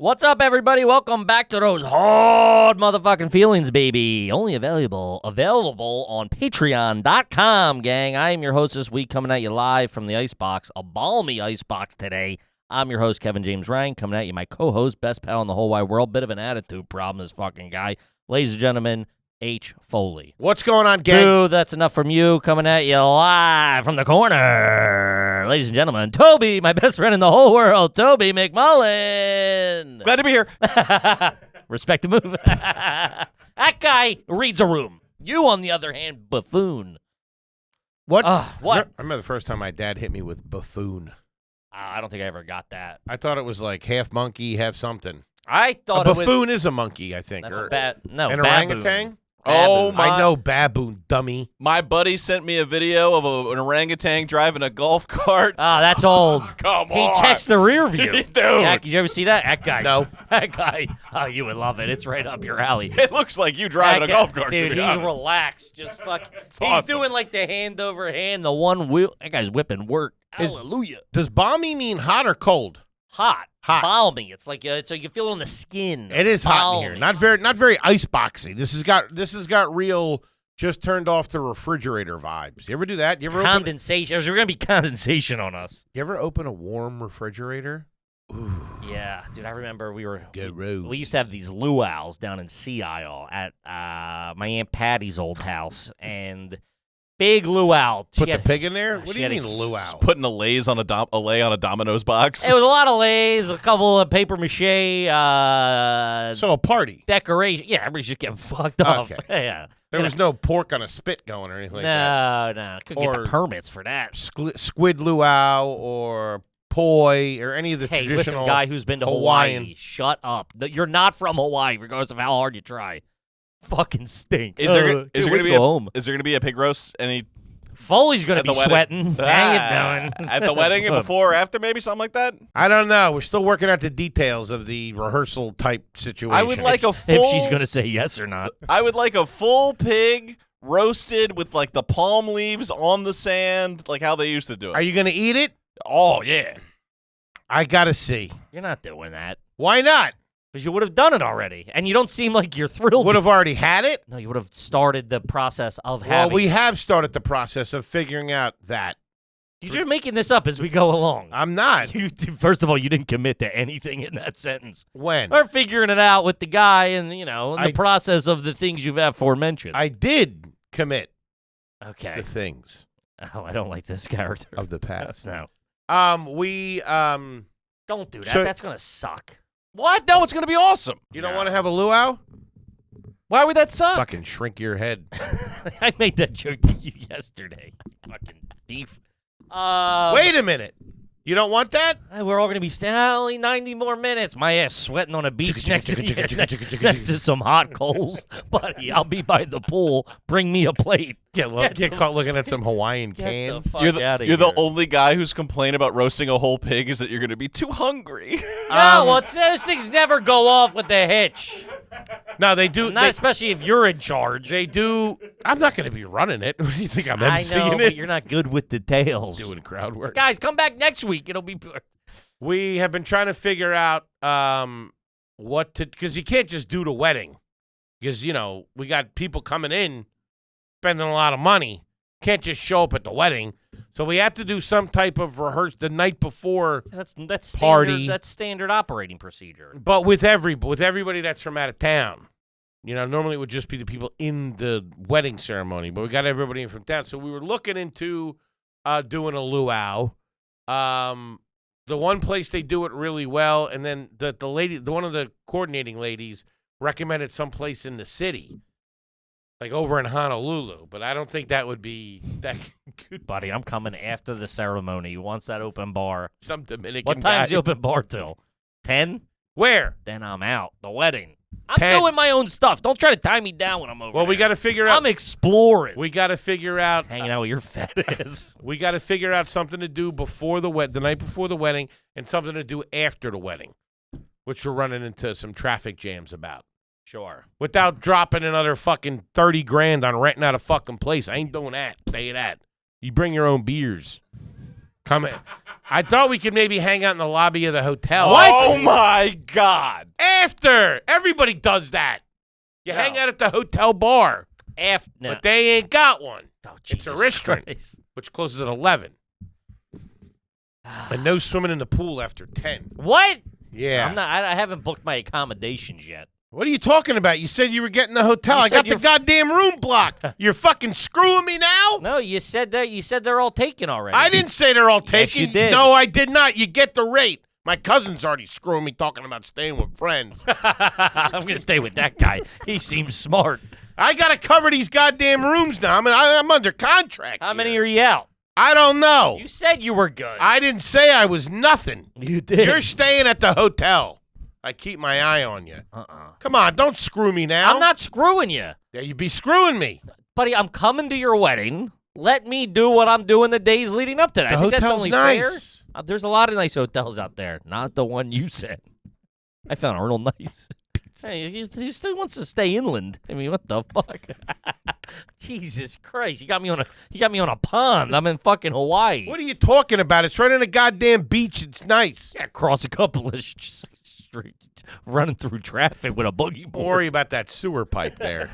What's up, everybody? Welcome back to those hard motherfucking feelings, baby. Only available on patreon.com, gang. I am your host this week, coming at you live from the Icebox, a balmy Icebox today. I'm your host, Kevin James Ryan, coming at you, my co-host, best pal in the whole wide world. Bit of an attitude problem, this fucking guy. Ladies and gentlemen, H. Foley. What's going on, gang? Dude, that's enough from you, coming at you live from the corner. Ladies and gentlemen, Toby, my best friend in the whole world, Toby McMullen. Glad to be here. Respect the move. That guy reads a room. You, on the other hand, buffoon. What? What? I remember the first time my dad hit me with buffoon. I don't think I ever got that. I thought it was like half monkey, half something. I thought a buffoon is a monkey, I think. That's or a an baboon. orangutan. Oh, my. I know baboon, dummy. My buddy sent me a video of an orangutan driving a golf cart. Oh, that's old. Come He on. checks the rear view. Dude. Did you ever see that? That guy. No. That guy. Oh, you would love it. It's right up your alley. It looks like you driving That a guy- golf cart, Dude, to be he's honest. relaxed. Just fuck. He's awesome. doing like the hand over hand, the one wheel. That guy's whipping work. Hallelujah. Does balmy mean hot or cold? Hot. Hot. Balmy. It's like so you feel it on the skin. It is hot in here. Balmy. Not very iceboxy. This has got real just turned off the refrigerator vibes. You ever do that? You ever Condensation. There's going to be condensation on us. You ever open a warm refrigerator? Ooh. Yeah, dude, I remember we used to have these luau's down in Sea Isle at my Aunt Patty's old house, and big luau. Put the pig in there? What do she you had mean a- luau? Putting a lay on a Domino's box. It was a lot of lays, a couple of paper mache So a party. decoration. Yeah, everybody's just getting fucked up. Okay. Yeah. There was no pork on a spit going or anything like that. No, couldn't get Or- the permits for that. Squid luau or poi or any of the Hey, traditional listen, guy who's been to Hawaiian. Hawaii, shut up. You're not from Hawaii, regardless of how hard you try. Fucking stink. Is there Can't wait going to to go home? Is there going to be a pig roast? Any Foley's gonna at be the wedding? sweating. How you doing? At the wedding and before or after, maybe something like that. I don't know. We're still working out the details of the rehearsal type situation. I would like a full. If she's gonna say yes or not. I would like a full pig roasted with like the palm leaves on the sand, like how they used to do it. Are you going to eat it? Oh yeah. I got to see. You're not doing that. Why not? Because you would have done it already. And you don't seem like you're thrilled. Would have already had it? No, you would have started the process of Well, having. we have started the process of figuring out that. You're just making this up as we go along. I'm not. First of all, you didn't commit to anything in that sentence. When? We're figuring it out with the guy and, in the I- process of the things you've aforementioned. I did commit Okay. the things Oh, I don't like this character. of the past. No. We Don't do that. So- That's going to suck. What? No, it's going to be awesome. you don't want to have a luau? Why would that suck? Fucking shrink your head. I made that joke to you yesterday. Fucking thief. Wait a minute. You don't want that? We're all going to be staying only 90 more minutes. My ass sweating on a beach next to some hot coals. Buddy, I'll be by the pool. Bring me a plate. Get caught looking at some Hawaiian Get cans. the fuck You're out of the here. only guy who's complained about roasting a whole pig is that you're going to be too hungry. No, well, those things never go off with the hitch. No, they do. Not especially if you're in charge. They do. I'm not going to be running it. What do you think I'm I emceeing know, it? but you're not good with details. Doing crowd work. Guys, come back next week. It'll be... We have been trying to figure out what to, because you can't just do the wedding, because we got people coming in, spending a lot of money. Can't just show up at the wedding, so we have to do some type of rehearse the night before. That's Party. Standard, that's standard operating procedure. But with everybody that's from out of town. Normally it would just be the people in the wedding ceremony, but we got everybody in from town. So we were looking into doing a luau. The one place they do it really well, and then the lady, one of the coordinating ladies, recommended someplace in the city, like over in Honolulu. But I don't think that would be that good. Buddy, I'm coming after the ceremony. Once that open bar. Some Dominican What time's guy. the open bar till? 10? Where? Then I'm out. The wedding. I'm 10. doing my own stuff. Don't try to tie me down when I'm over Well, we there. got to figure out. I'm exploring. We got to figure out. Hanging out with your fat ass. We got to figure out something to do before the night before the wedding, and something to do after the wedding, which we're running into some traffic jams about. Sure. Without dropping another fucking 30 grand on renting out a fucking place. I ain't doing that. Tell you that. You bring your own beers. Come in. I thought we could maybe hang out in the lobby of the hotel. What? Oh my God! After. Everybody does that. You No. hang out at the hotel bar. No. But they ain't got one. Oh, It's a Jesus restaurant, Christ. which closes at 11. And no swimming in the pool after 10. What? Yeah. I haven't booked my accommodations yet. What are you talking about? You said you were getting the hotel. You I said got the you're- goddamn room blocked. You're fucking screwing me now? No, you said that. You said they're all taken already. I didn't say they're all Yes, taken. you did. No, I did not. You get the rate. My cousin's already screwing me talking about staying with friends. I'm gonna stay with that guy. He seems smart. I got to cover these goddamn rooms now. I'm under contract. How many here. are you out? I don't know. You said you were good. I didn't say I was nothing. You did. You're staying at the hotel. I keep my eye on you. Come on, don't screw me now. I'm not screwing you, Yeah, you'd be screwing me. buddy. I'm coming to your wedding. Let me do what I'm doing the days leading up to that. The I think that's hotel's only nice. fair. There's a lot of nice hotels out there. Not the one you said. I found real nice. Hey, he still wants to stay inland. I mean, what the fuck? Jesus Christ! You got me on a pond. I'm in fucking Hawaii. What are you talking about? It's right on a goddamn beach. It's nice. Yeah, cross a couple of streets, running through traffic with a boogie Don't board. worry about that sewer pipe there.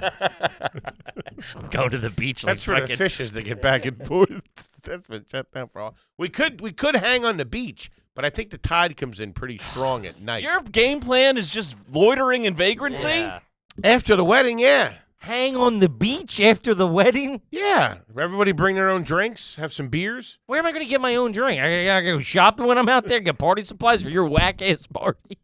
Go to the beach. That's like for the fucking- fishes to get back and forth. That's been shut down for all. We could hang on the beach, but I think the tide comes in pretty strong at night. Your game plan is just loitering and vagrancy. Yeah. After the wedding, yeah. Hang on the beach after the wedding? Yeah. Everybody bring their own drinks, have some beers. Where am I going to get my own drink? I gotta go shopping when I'm out there, get party supplies for your whack-ass party.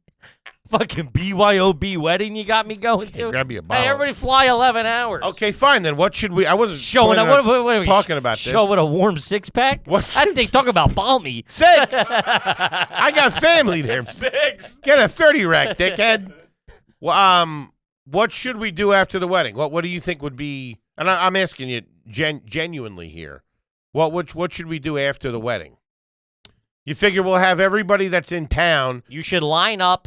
Fucking BYOB wedding you got me going to? Grab you a bottle. Hey, everybody fly 11 hours. Okay, fine then. What should we? I wasn't Showing planning up. on What are we talking about this. Showing a warm six-pack? What That should- thing, talk about balmy. 6. I got family there. 6. Get a 30 rack, dickhead. Well, what should we do after the wedding? What do you think would be? And I'm asking you genuinely here. What should we do after the wedding? You figure we'll have everybody that's in town. You should line up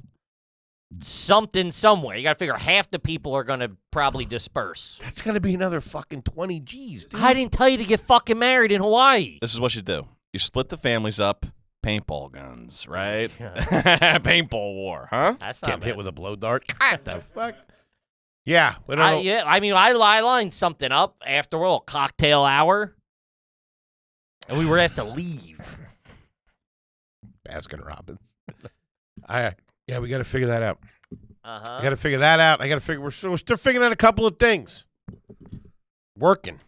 something somewhere. You got to figure half the people are going to probably disperse. That's gonna be another fucking 20 G's, dude. I didn't tell you to get fucking married in Hawaii. This is what you do. You split the families up. Paintball guns, right? Yeah. Paintball war, huh? That's not Getting bad. hit with a blow dart. What the fuck? Yeah, we don't know. I mean, I lined something up after a little cocktail hour, and we were asked to leave. Baskin Robbins. Yeah, we got to figure that out. Uh-huh. I got to figure that out. I got to figure. We're still figuring out a couple of things. Working,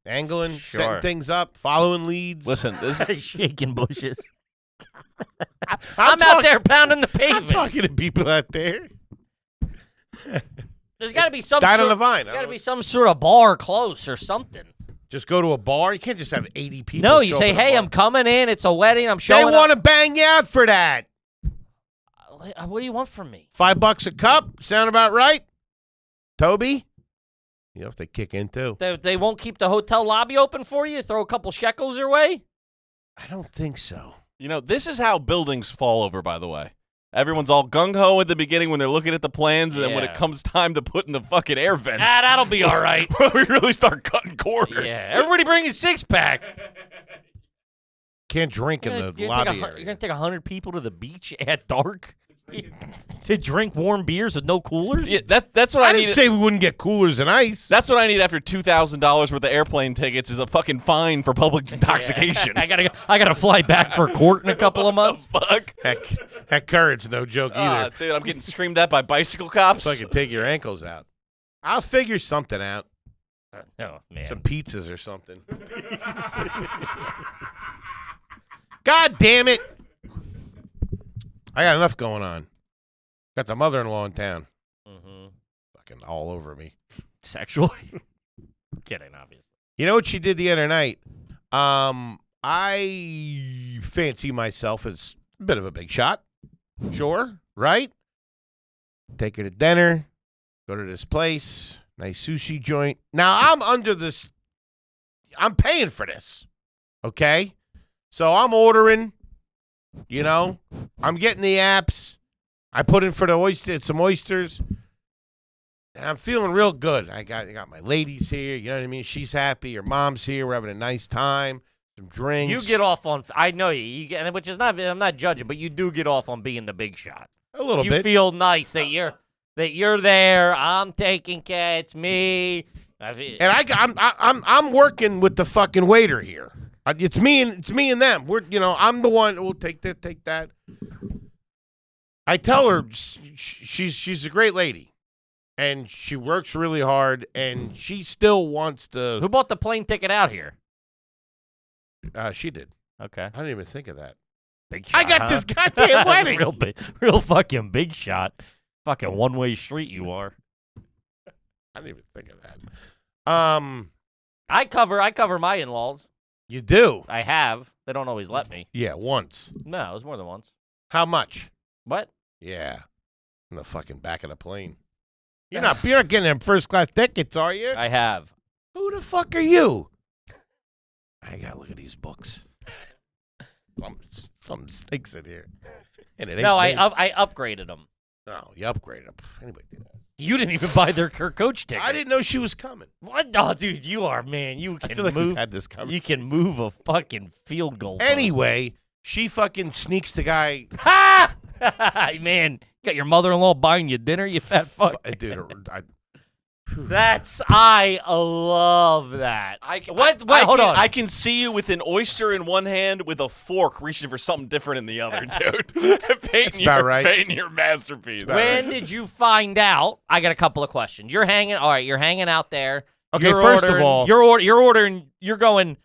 angling, Sure. setting things up, following leads. Listen, this Shaking bushes. I'm I'm out there pounding the I'm pavement. talking to people out there. There's got to be some Died sort, on the vine. got to be some sort of bar close or something. Just go to a bar. You can't just have 80 people. No, you show say, up at a "Hey, bar. I'm coming in. It's a wedding. I'm They showing want up." to bang you out for that. What do you want from me? $5 a cup. Sound about right, Toby? You know if they kick in too. They won't keep the hotel lobby open for you? Throw a couple shekels your way? I don't think so. You know, this is how buildings fall over, by the way. Everyone's all gung-ho at the beginning when they're looking at the plans, and then when Yeah. it comes time to put in the fucking air vents, That'll be all right. we really start cutting corners. Yeah, everybody bring a six-pack. Can't drink in the lobby You're area. going to take 100 people to the beach at dark to drink warm beers with no coolers? Yeah, that's what I I didn't need. say we wouldn't get coolers and ice. That's what I need after $2,000 worth of airplane tickets is a fucking fine for public intoxication. I gotta fly back for court in a couple of months. Fuck. Heck, current's no joke either. Dude, I'm getting screamed at by bicycle cops. Fucking take your ankles out. I'll figure something out. Oh, man. Some pizzas or something. God damn it. I got enough going on. Got the mother-in-law in town. Mhm. Fucking all over me. Sexually? Kidding, obviously. You know what she did the other night? I fancy myself as a bit of a big shot. Sure, right? Take her to dinner. Go to this place. Nice sushi joint. Now, I'm under this. I'm paying for this. Okay? So I'm ordering. You know? I'm getting the apps. I put in for the some oysters. And I'm feeling real good. I got my ladies here. You know what I mean? She's happy. Her mom's here. We're having a nice time. some drinks. You get off on. I know you get, which is not. I'm not judging, but you do get off on being the big shot. a little You bit. feel nice that you're there. I'm taking care. It's me. And I'm working with the fucking waiter here. It's me and them. I'm the one who will take this, take that. I tell her she's a great lady, and she works really hard, and she still wants to. Who bought the plane ticket out here? She did. Okay, I didn't even think of that. big shot. I got huh? this goddamn wedding. real fucking big shot. Fucking one-way street you are. I didn't even think of that. I cover my in-laws. You do? I have. They don't always let me. Yeah, once. No, it was more than once. How much? What? Yeah, in the fucking back of the plane. You're not getting them first class tickets, are you? I have. Who the fuck are you? I gotta look at these books. Something stinks in here. And it ain't No, me. I upgraded them. No, you upgraded them. Anybody did that? You didn't even buy their coach ticket. I didn't know she was coming. What? Oh, dude, you are, man. You I can feel like move. we've had this conversation. You can move a fucking field goal. post. Anyway, she fucking sneaks the guy. Ha! Man, you got your mother-in-law buying you dinner, you fat fuck. Dude, I love that. Hold on. I can see you with an oyster in one hand with a fork reaching for something different in the other, dude. painting about right. Painting your masterpiece. When did you find out? I got a couple of questions. You're hanging out there. Okay, You're first of ordering- all- you're ordering. You're going.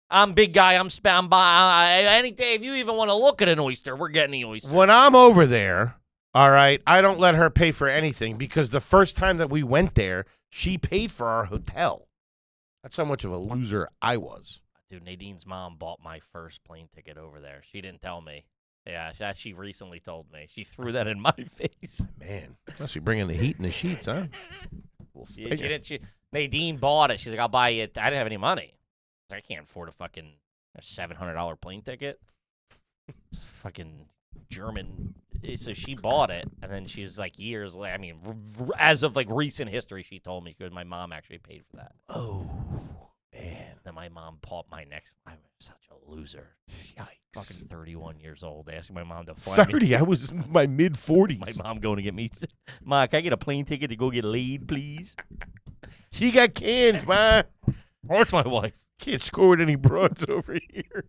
I'm big guy. I'm buying any day. If you even want to look at an oyster, we're getting the oyster. when I'm over there, all right, I don't let her pay for anything because the first time that we went there, she paid for our hotel. That's how much of a loser I was. Dude, Nadine's mom bought my first plane ticket over there. She didn't tell me. Yeah, she recently told me. She threw that in my face. Man, must be bringing the heat in the sheets, huh? Yeah, she didn't. Nadine bought it. She's like, I'll buy you. I didn't have any money. I can't afford a fucking $700 plane ticket. Fucking German. So she bought it, and then she was like years later. I mean, as of like recent history, she told me because my mom actually paid for that. Oh, man. Then my mom bought my next. I'm such a loser. Yikes. Fucking 31 years old, asking my mom to fly me. 30. I was in my mid-40s. My mom going to get me. Ma, can I get a plane ticket to go get laid, please? She got cans, Ma. Where's my wife? Can't score with any broads over here.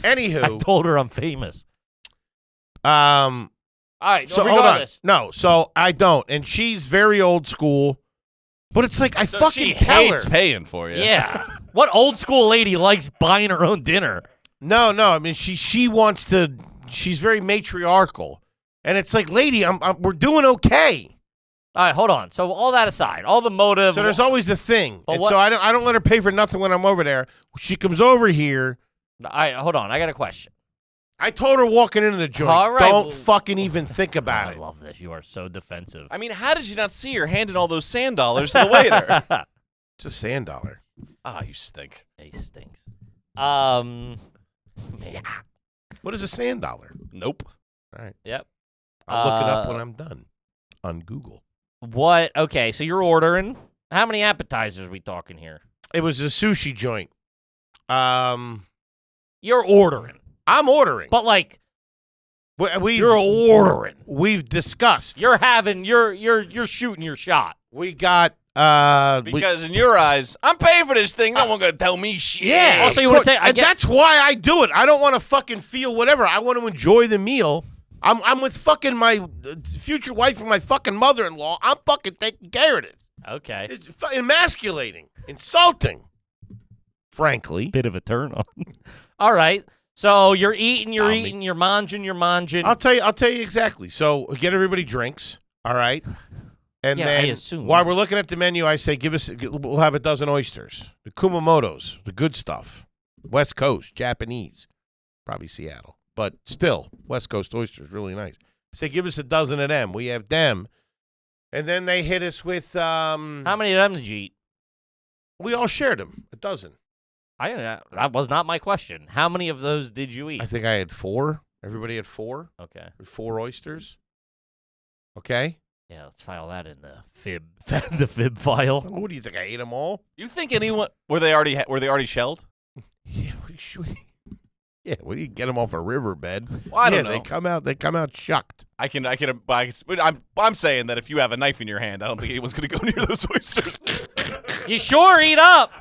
Anywho. I told her I'm famous. All right, so hold on. regardless. No, so I don't. And she's very old school. But it's like I So fucking she tell hates her. paying for you. Yeah. What old school lady likes buying her own dinner? No. I mean, she wants to. She's very matriarchal, and it's like, lady, we're doing okay. All right, hold on. So all that aside, all the motive. So there's always the thing, But and what- so I don't let her pay for nothing when I'm over there. She comes over here. All right, hold on. I got a question. I told her walking into the joint, All right, don't well- fucking even think about I it. love this. You are so defensive. I mean, how did you not see her handing all those sand dollars to the waiter? It's a sand dollar. Ah, you stink. He stinks. Man. What is a sand dollar? Nope. All right, Yep. I'll look it up when I'm done on Google. What? Okay, so you're ordering. How many appetizers are we talking here? It was a sushi joint. You're ordering. I'm ordering. But like We've ordering. we've discussed. You're having you're shooting your shot. We got Because in your eyes, I'm paying for this thing. No one gonna tell me shit. yeah. Also, you of wanna course. take- I And get- that's why I do it. I don't want to fucking feel whatever. I want to enjoy the meal. I'm with fucking my future wife and my fucking mother-in-law. I'm fucking taking care of it. Okay. It's emasculating, insulting, frankly. Bit of a turn on. All right. So you're eating, you're Tommy. eating, you're manging. I'll tell you exactly. So get everybody drinks, all right? And Yeah, I then assume. while we're looking at the menu, I say we'll have a dozen oysters. The Kumamotos, the good stuff. West Coast, Japanese. Probably Seattle. But still, West Coast oysters, really nice. I say give us a dozen of them. We have them. And then they hit us with How many of them did you eat? we all shared them, a dozen. That was not my question. How many of those did you eat? I think I had 4. Everybody had 4. Okay. 4 oysters. Okay? Yeah, let's file that in the fib the fib file. What do you think? I ate them all? You think anyone were they already shelled? Yeah, Yeah, what do you get them off a riverbed? Well, I don't know. They come out shucked. I'm saying that if you have a knife in your hand, I don't think anyone's going to go near those oysters. You sure eat up.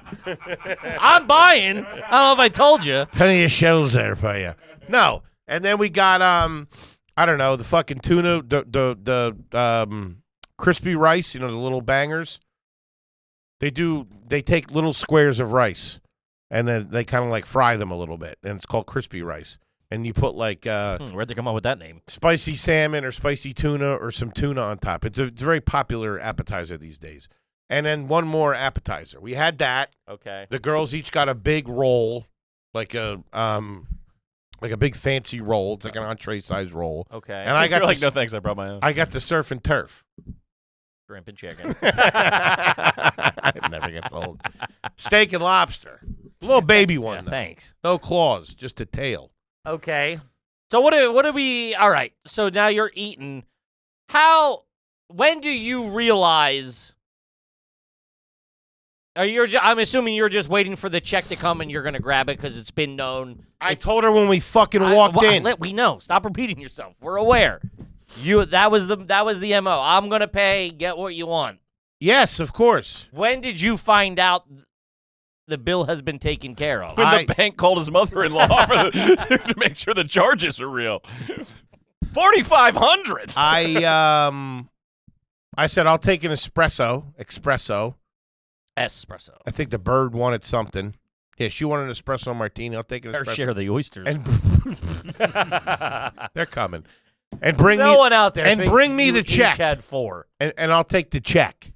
I'm buying. I don't know if I told you. Plenty of shells there for you. No. And then we got I don't know, the fucking tuna, the crispy rice, the little bangers. They take little squares of rice and then they kind of like fry them a little bit, and it's called crispy rice. And you put like where'd they come up with that name? Spicy salmon or spicy tuna or some tuna on top. It's a very popular appetizer these days. And then one more appetizer. We had that. Okay. The girls each got a big roll, like a big fancy roll. It's like an entree size roll. Okay. And I got no thanks, I brought my own. I got the surf and turf. Shrimp and chicken. It never gets old. Steak and lobster. Little baby one. Yeah, thanks. No claws, just a tail. Okay. So what do we? All right. So now you're eating. When do you realize? I'm assuming you're just waiting for the check to come and you're gonna grab it because it's been known. I told her when we fucking walked in. We know. Stop repeating yourself. We're aware. That was the MO. I'm gonna pay. Get what you want. Yes, of course. When did you find out the bill has been taken care of? When the bank called his mother-in-law to make sure the charges were real. $4,500. I said I'll take an espresso. Espresso. I think the bird wanted something. Yeah, she wanted an espresso martini. I'll take an espresso. Better share the oysters. And they're coming. And bring no me one out there. And thinks bring me you the each check. had 4. And I'll take the check.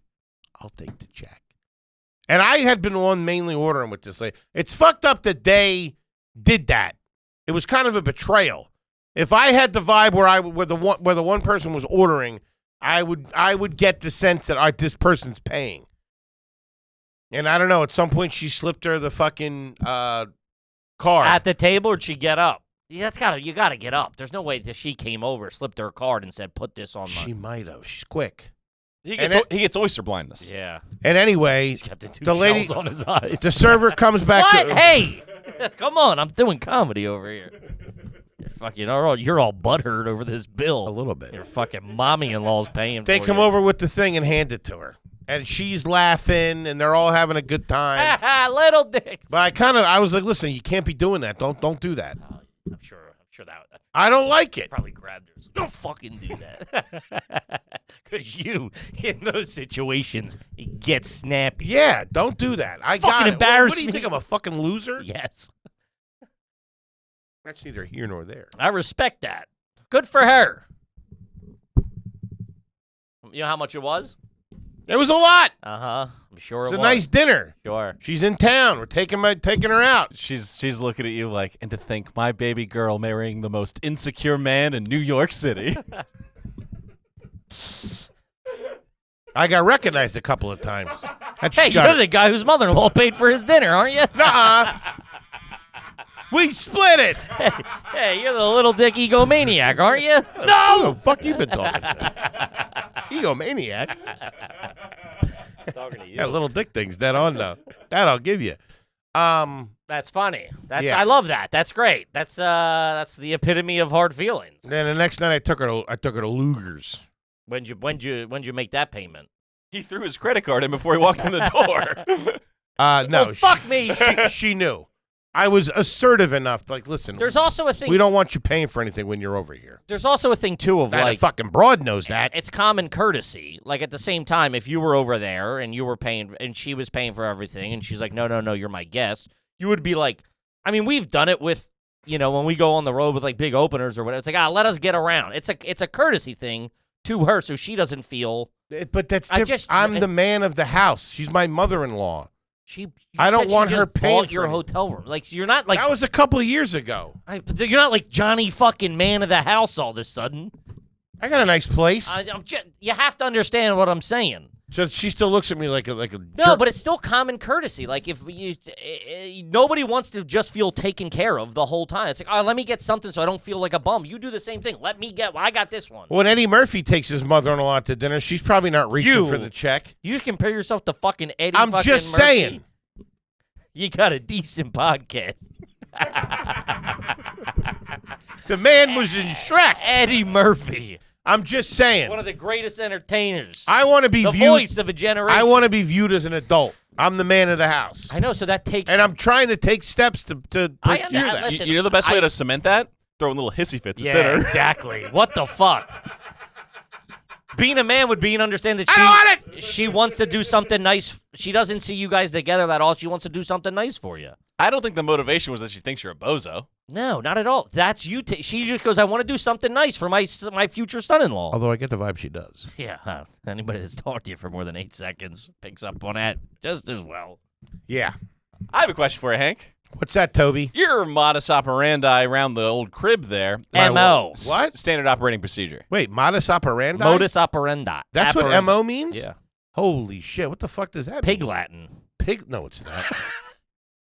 And I had been the one mainly ordering with this lady. It's fucked up that they did that. It was kind of a betrayal. If I had the vibe where the one person was ordering, I would get the sense that, all right, this person's paying. And I don't know. At some point, she slipped her the fucking card At the table, or did she get up? Yeah, you gotta get up. There's no way that she came over, slipped her card, and said, "Put this on." She might have. She's quick. He gets oyster blindness. Yeah. And anyway, He's got the lady shells on his eyes. The server comes back. What? Hey, come on! I'm doing comedy over here. You're all butthurt over this bill. A little bit. Your fucking mommy-in-law's paying. They for come you. over with the thing and hand it to her. And she's laughing, and they're all having a good time. Little dicks. But I was like, listen, you can't be doing that. Don't do that. I'm sure that I don't like it. probably grabbed her. Don't fucking do that. Because you, in those situations, get snappy. Yeah, don't do that. I Fucking got it. embarrass What do you me. think? I'm a fucking loser? Yes. That's neither here nor there. I respect that. Good for her. You know how much it was? It was a lot. Uh-huh. I'm sure It it was a nice dinner. Sure. She's in town. We're taking her out. She's looking at you like, and to think my baby girl marrying the most insecure man in New York City. I got recognized a couple of times. Hey, you're the guy whose mother-in-law paid for his dinner, aren't you? Nuh-uh. We split it. Hey, you're the little dick egomaniac, aren't you? Who No! the fuck you been talking to? Egomaniac. Talking to you. Yeah, little dick thing's dead on though. That I'll give you. That's funny. Yeah. I love that. That's great. That's the epitome of hard feelings. Then the next night I took her to Luger's. When'd you make that payment? He threw his credit card in before he walked in the door. No, Well, fuck me. She knew. I was assertive enough to, like, listen. There's also a thing. We don't want you paying for anything when you're over here. There's also a thing too of That like fucking broad knows that. it's common courtesy. Like at the same time, if you were over there and you were paying and she was paying for everything, and she's like, no, you're my guest, you would be like, I mean, we've done it with, when we go on the road with like big openers or whatever. It's like, let us get around. It's a courtesy thing to her, so she doesn't feel. But that's different. I'm the man of the house. She's my mother-in-law. I don't want her paying for your for hotel room. Like you're not like that was a couple of years ago. You're not like Johnny fucking man of the house all of a sudden. I got a nice place. You have to understand what I'm saying. So she still looks at me like a No, jerk. but it's still common courtesy. Like if nobody wants to just feel taken care of the whole time. It's like, let me get something so I don't feel like a bum. You do the same thing. I got this one. When Eddie Murphy takes his mother-in-law to dinner, she's probably not reaching for the check. You just compare yourself to fucking Eddie. I'm fucking just Murphy. saying. You got a decent podcast. The man was in Shrek. Eddie Murphy, I'm just saying. one of the greatest entertainers. I want to be the viewed. voice of a generation. I want to be viewed as an adult. I'm the man of the house. I know, so that takes. And I'm trying to take steps to procure that. listen, You know the best way to cement that? Throwing little hissy fits at dinner. Exactly. What the fuck? Being a man would be and understand that I don't want she wants to do something nice. She doesn't see you guys together that all. She wants to do something nice for you. I don't think the motivation was that she thinks you're a bozo. No, not at all. That's you. She just goes, I want to do something nice for my future son-in-law. Although I get the vibe she does. Yeah. Anybody that's talked to you for more than 8 seconds picks up on that just as well. Yeah. I have a question for you, Hank. What's that, Toby? Your modus operandi around the old crib there. M.O. What? Standard operating procedure. Wait, modus operandi? Modus operandi. That's what M.O. means? Yeah. Holy shit. What the fuck does that Pig mean? Latin. Pig? No, it's not.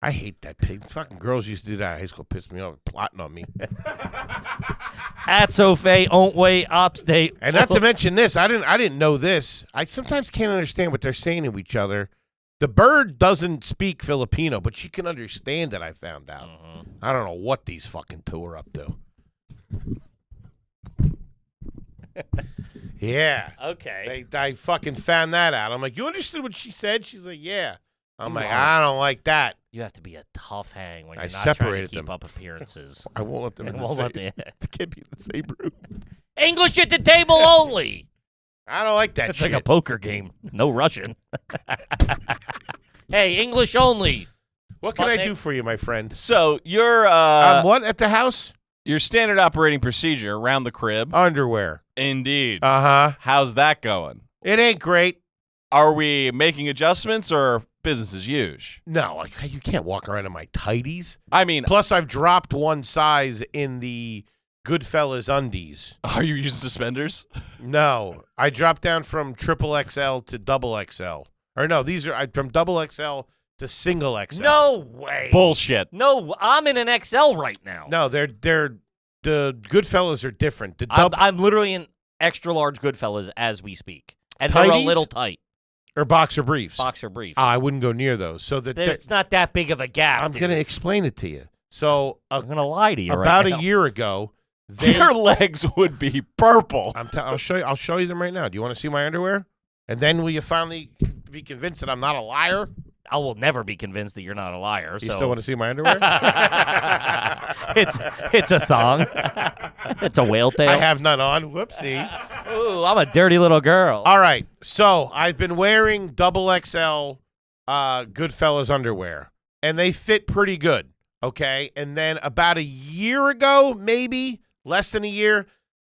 I hate that pig. Fucking girls used to do that in high school. Pissed me off. Plotting on me. Atsofe, Ontway, Opstate. And not to mention this, I didn't know this. I sometimes can't understand what they're saying to each other. The bird doesn't speak Filipino, but she can understand it, I found out. I don't know what these fucking two are up to. Yeah. Okay. I fucking found that out. I'm like, you understood what she said? She's like, yeah. I'm like, Wow. I don't like that. You have to be a tough hang when I you're not trying to separated keep them. up appearances. I won't let them in Won't let the Kippy in the same room. English at the table only. I don't like that It's shit. like a poker game. No Russian. Hey, English only. What can I Sputnik. do for you, my friend? So your What at the house? your standard operating procedure around the crib. Underwear. Indeed. Uh-huh. How's that going? It ain't great. Are we making adjustments or business as usual? No, you can't walk around in my tighties. I mean, Plus, I've dropped one size in the Goodfellas undies. are you using suspenders? No, I dropped down from triple XL to double XL. Or no, these are from double XL to single XL. No way. Bullshit. No, I'm in an XL right now. No, they're the Goodfellas are different. The I'm literally in extra large Goodfellas as we speak. And they're a Tighties? little tight. or boxer briefs. Boxer brief. I wouldn't go near those. So It's not that big of a gap. I'm going to explain it to you. So I'm going to lie to you about right a now. year ago, Your legs would be purple. I'll show you them right now. Do you want to see my underwear? And then will you finally be convinced that I'm not a liar? I will never be convinced that you're not a liar. You so. still want to see my underwear? it's a thong. It's a whale tail. I have none on. Whoopsie. Ooh, I'm a dirty little girl. All right. So I've been wearing double XL Goodfellas underwear, and they fit pretty good. Okay. And then about a year ago, maybe less than a year,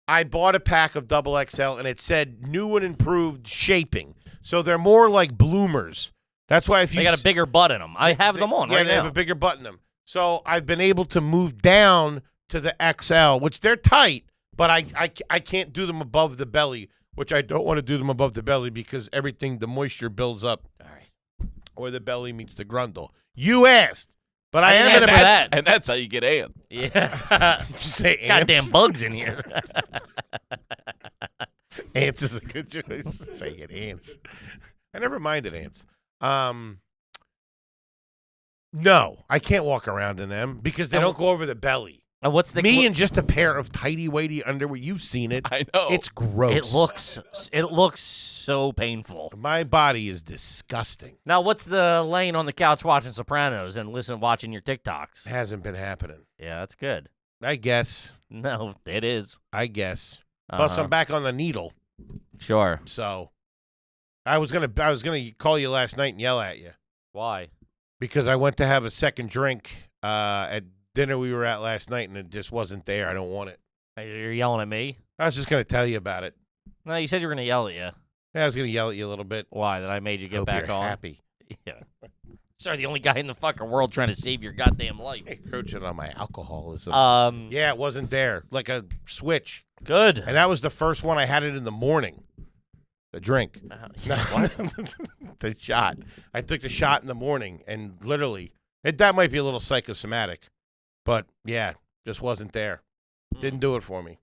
I bought a pack of double XL, and it said new and improved shaping. So they're more like bloomers. That's why if you They got a bigger butt in them. I have them on yeah, right they now. have a bigger butt in them. So I've been able to move down to the XL, which they're tight, but I can't do them above the belly, which I don't want to do them above the belly because the moisture builds up. All right. Or the belly meets the grundle. You asked, but I, I am didn't in a ask for that. And that's how you get ants. Yeah. Did you say ants? Goddamn bugs in here. Ants is a good choice. Say it, ants. I never minded ants. No, I can't walk around in them because they And don't go over the belly. And what's the Me and just a pair of tighty-whitey underwear. You've seen it. I know. It's gross. It looks so painful. My body is disgusting. Now, what's the laying on the couch watching Sopranos and watching your TikToks? Hasn't been happening. Yeah, that's good. I guess. No, it is. Plus, Uh-huh. I'm back on the needle. Sure. So, I was gonna call you last night and yell at you Why? because I went to have a second drink at dinner we were at last night and it just wasn't there. I don't want it. You're yelling at me? I was just gonna tell you about it. No, you said you were going to yell at you. I was gonna yell at you a little bit. Why? That I made you get Hope back you're on? happy. Yeah. Sorry, the only guy in the fucking world trying to save your goddamn life. Encroaching on my alcoholism. Yeah. It wasn't there. Like a switch. Good. And that was the first one I had it in the morning. The drink. What? The shot. I took the shot in the morning and literally, that might be a little psychosomatic, but yeah, just wasn't there. Didn't do it for me.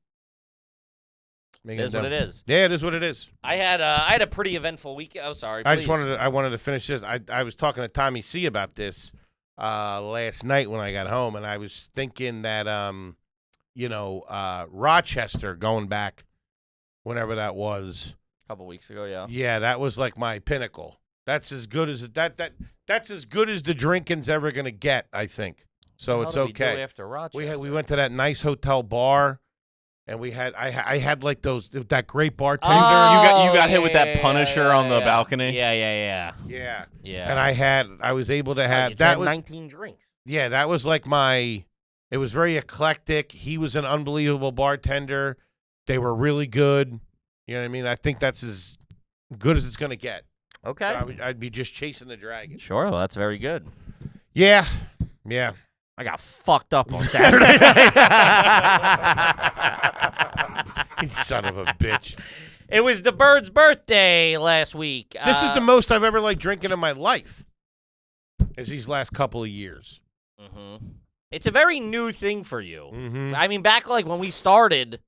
It is what it is. Yeah, it is what it is. I had a pretty eventful week. Oh, sorry. I Please. wanted to finish this. I was talking to Tommy C about this. last night when I got home, and I was thinking that Rochester going back whenever that was. A couple weeks ago, yeah. Yeah, that was like my pinnacle. That's as good as that's as good as the drinking's ever gonna get, I think. So it's okay. What did we do after Rochester? We went to that nice hotel bar, and I had like that great bartender. You got hit with that Punisher on the balcony. Yeah. And I was able to have that. 19 drinks. Yeah, that was like it was very eclectic. He was an unbelievable bartender. They were really good. You know what I mean? I think that's as good as it's going to get. Okay. So I'd be just chasing the dragon. Sure, well, that's very good. Yeah. I got fucked up on Saturday night. You son of a bitch. It was the bird's birthday last week. This is the most I've ever liked drinking in my life. Is these last couple of years. Mm-hmm. It's a very new thing for you. Mm-hmm. I mean, back like when we started,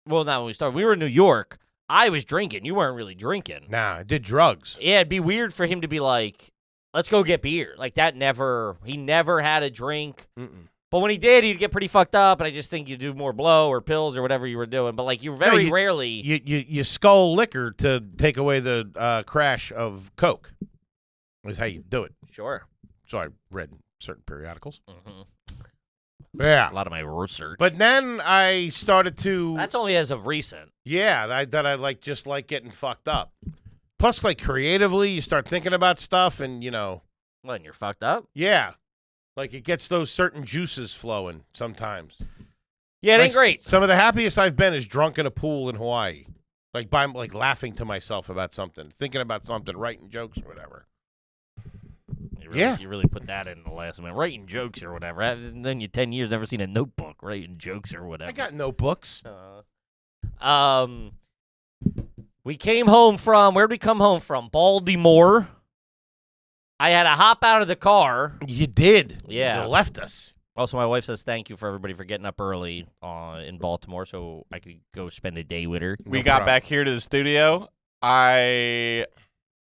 well, not when we started, we were in New York. I was drinking. You weren't really drinking. Nah, I did drugs. Yeah, it'd be weird for him to be like, let's go get beer. Like that he never had a drink. Mm-mm. But when he did, he'd get pretty fucked up, and I just think you do more blow or pills or whatever you were doing. But like you very rarely. You skull liquor to take away the crash of Coke. Is how you do it. Sure. So I read in certain periodicals. Mm-hmm. Yeah. A lot of my research. But then I started to. That's only as of recent. Yeah, I like just like getting fucked up. Plus, like creatively, you start thinking about stuff, and When you're fucked up. Yeah, like it gets those certain juices flowing sometimes. Yeah, it ain't great. Some of the happiest I've been is drunk in a pool in Hawaii, like laughing to myself about something, thinking about something, writing jokes or whatever. You really put that in the last minute. Writing jokes or whatever. And then you 10 years never seen a notebook writing jokes or whatever. I got notebooks. We came home from, where'd we come home from? Baltimore. I had to hop out of the car. You did. Yeah. You left us. Also, my wife says thank you for everybody for getting up early in Baltimore so I could go spend a day with her. We got back here to the studio. I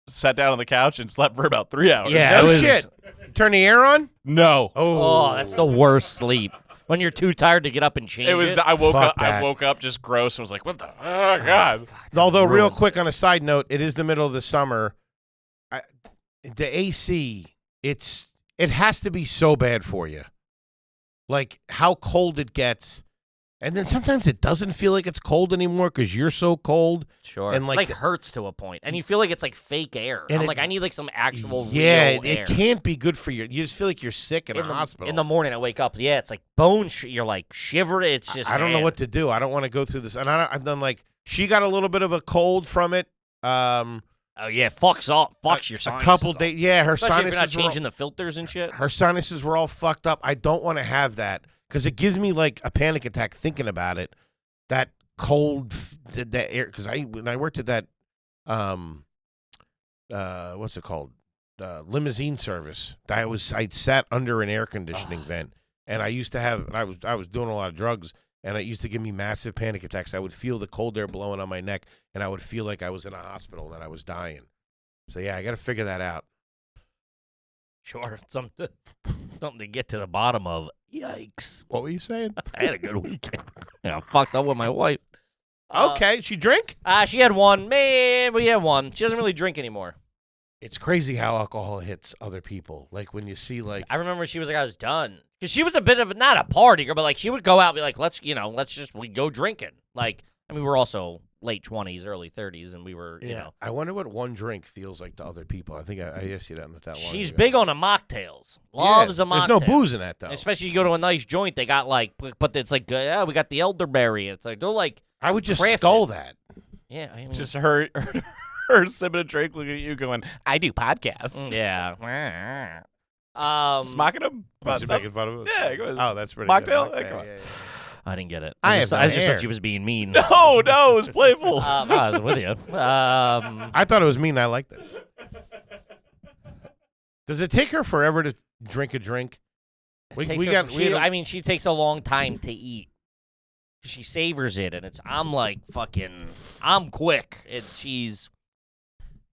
sat down on the couch and slept for about 3 hours. Yeah, No shit. Turn the air on? No. Oh, that's the worst sleep. When you're too tired to get up and change it. I woke Fuck up. that. I woke up just gross and was like, "What the? Oh God!" Although, real quick on a side note, it is the middle of the summer. The AC, it has to be so bad for you. Like how cold it gets, and then sometimes it doesn't feel like it's cold anymore because you're so cold. Sure. And like hurts to a point, and you feel like it's like fake air. And I'm like, I need like some actual real air. It can't be good for you. You just feel like you're sick in a hospital. In the morning, I wake up. Yeah, it's like bone. You're like shivering. It's just. I don't know what to do. I don't want to go through this. And I've done like she got a little bit of a cold from it. Oh yeah, fucks your sinuses. A couple days. Yeah, her Especially sinuses. If you're not changing the filters and shit. Her sinuses were all fucked up. I don't want to have that because it gives me like a panic attack thinking about it. That cold, that air. Because when I worked at that, what's it called? Limousine service. I'd sat under an air conditioning vent, and I used to have. I was doing a lot of drugs. And it used to give me massive panic attacks. I would feel the cold air blowing on my neck, and I would feel like I was in a hospital and that I was dying. So, yeah, I got to figure that out. Sure, something to get to the bottom of. Yikes. What were you saying? I had a good weekend. Yeah, I fucked up with my wife. Okay, she drink? She had one. Man, we had one. She doesn't really drink anymore. It's crazy how alcohol hits other people. Like, when you see, like... I remember she was like, I was done. Because she was a bit of, not a party girl, but like she would go out and be like, we go drinking. Like, I mean, we're also late 20s, early 30s, and we were, you know. I wonder what one drink feels like to other people. I think I asked you that not that long She's ago. big on the mocktails. Loves a mocktail. There's no booze in that, though. Especially you go to a nice joint, they got like, but it's like, we got the elderberry. It's like, they're like. I would just crafted. skull that. Yeah. I mean, Just her sipping a drink, looking at you, going, "I do podcasts." Yeah. Just mocking him. Was making fun of us? Yeah, go ahead. Oh, that's pretty Mocktail? good. Yeah, come on. Yeah. I didn't get it. I just have no hair. thought she was being mean. No, it was playful. I was with you. I thought it was mean. I liked it. Does it take her forever to drink a drink? She takes a long time to eat. She savors it, and I'm quick. She's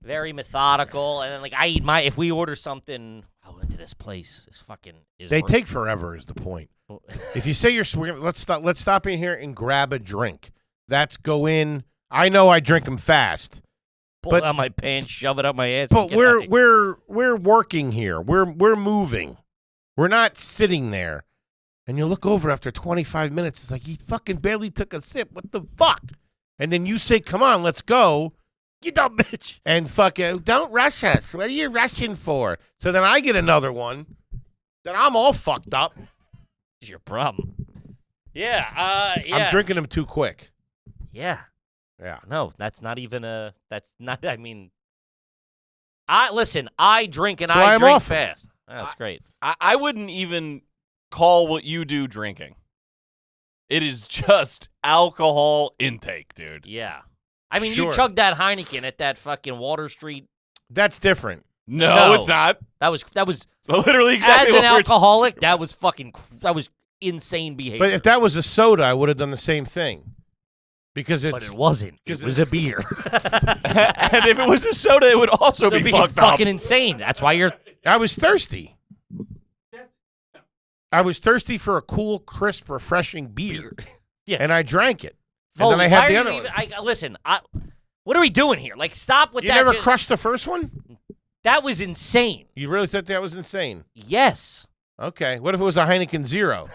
very methodical, and then like I eat if we order something. I went to this place is fucking. They take forever. Is the point? If you say let's stop in here and grab a drink. That's go in. I know I drink them fast. Pull out my pants, shove it up my ass. But we're working here. We're moving. We're not sitting there. And you look over after 25 minutes. It's like he fucking barely took a sip. What the fuck? And then you say, "Come on, let's go." You dumb bitch. And fucking don't rush us. What are you rushing for? So then I get another one. Then I'm all fucked up. It's your problem. Yeah. Yeah. I'm drinking them too quick. Yeah. Yeah. No, that's not even a. That's not. I mean, I drink and So I I'm drink off. fast. That's great. I wouldn't even call what you do drinking. It is just alcohol intake, dude. Yeah. I mean, Sure. you chugged that Heineken at that fucking Water Street. That's different. No, it's not. That was So literally exactly as an what we're alcoholic. That was insane behavior. But if that was a soda, I would have done the same thing. Because But it wasn't. It was a beer. and if it was a soda, it would also So be being fucked fucking up. insane. That's why you're. I was thirsty. I was thirsty for a cool, crisp, refreshing beer. Yeah. And I drank it. And Foley, then I why had the are other you one. even, listen, what are we doing here? Like, stop with You that. never crushed the first one? That was insane. You really thought that was insane? Yes. Okay. What if it was a Heineken Zero?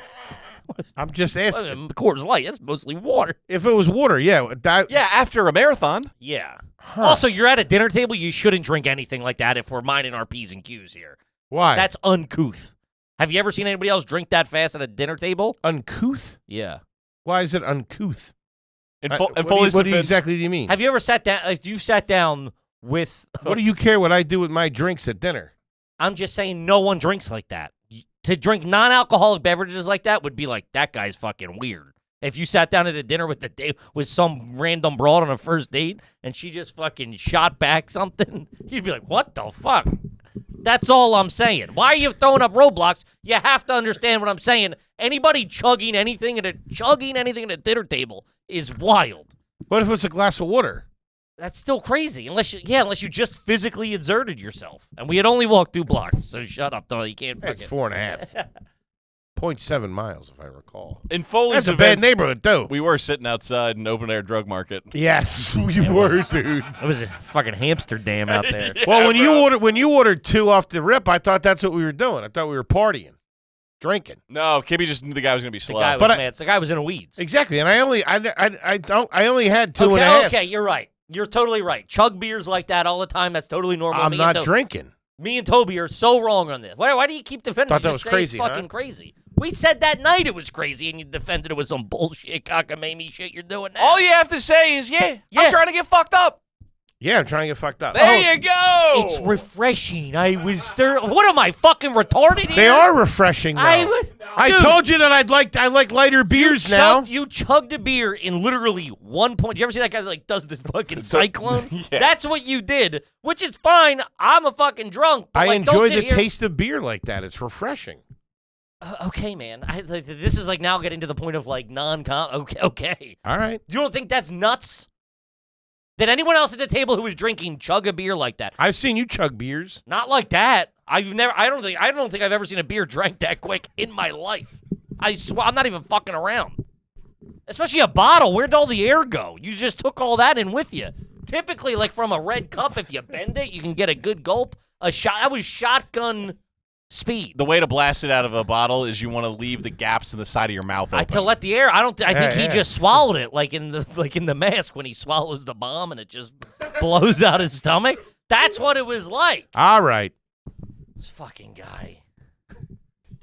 I'm just asking. Coors Light. That's mostly water. If it was water, yeah. Yeah, after a marathon. Yeah. Huh. Also, you're at a dinner table. You shouldn't drink anything like that if we're minding our P's and Q's here. Why? That's uncouth. Have you ever seen anybody else drink that fast at a dinner table? Uncouth? Yeah. Why is it uncouth? In What Foley's do you defense, exactly do you mean? Have you ever sat down? Like, you sat down with. What do you care what I do with my drinks at dinner? I'm just saying, no one drinks like that. To drink non-alcoholic beverages like that would be like, that guy's fucking weird. If you sat down at a dinner with some random broad on a first date and she just fucking shot back something, you'd be like, what the fuck? That's all I'm saying. Why are you throwing up roadblocks? You have to understand what I'm saying. Anybody chugging anything at a dinner table is wild. What if it's a glass of water? That's still crazy. Unless you just physically exerted yourself. And we had only walked 2 blocks, so shut up, though. You can't It's fucking. 4.5. 0.7 miles, if I recall. in Foley's That's a defense, bad neighborhood, too. we were sitting outside an open-air drug market. Yes, we were, dude. It was a fucking hamster dam out there. Well, Yeah, when you ordered 2 off the rip, I thought that's what we were doing. I thought we were partying, drinking. No, Kippy just knew the guy was going to be The slow. guy was mad. The guy was in the weeds. Exactly, and I only had 2.5. Okay, you're right. You're totally right. Chug beers like that all the time. That's totally normal. I'm not drinking. Me and Toby are so wrong on this. Why do you keep defending? Thought that You was say crazy, It's huh? fucking crazy. We said that night it was crazy, and you defended it with some bullshit cockamamie shit you're doing now. All you have to say is, Yeah. I'm trying to get fucked up. Yeah, I'm trying to get fucked up. There you go. It's refreshing. I was What am I, fucking retarded here? They are refreshing, though. I Dude, told you that I like lighter beers now. You chugged a beer in literally 1 point. Did you ever see that guy that like does the fucking cyclone? Yeah. That's what you did, which is fine. I'm a fucking drunk. But I like, don't enjoy sit the here- taste of beer like that. It's refreshing. Okay, man. This is like now getting to the point of like non-com. Okay. All right. You don't think that's nuts? Did anyone else at the table who was drinking chug a beer like that? I've seen you chug beers. Not like that. I don't think I've ever seen a beer drank that quick in my life. I swear, I'm not even fucking around. Especially a bottle. Where'd all the air go? You just took all that in with you. Typically, like from a red cup, if you bend it, you can get a good gulp. That was shotgun speed. The way to blast it out of a bottle is you want to leave the gaps in the side of your mouth open. To let the air. I think he Yeah. just swallowed it, like in the Mask when he swallows the bomb and it just blows out his stomach. That's what it was like. All right. This fucking guy.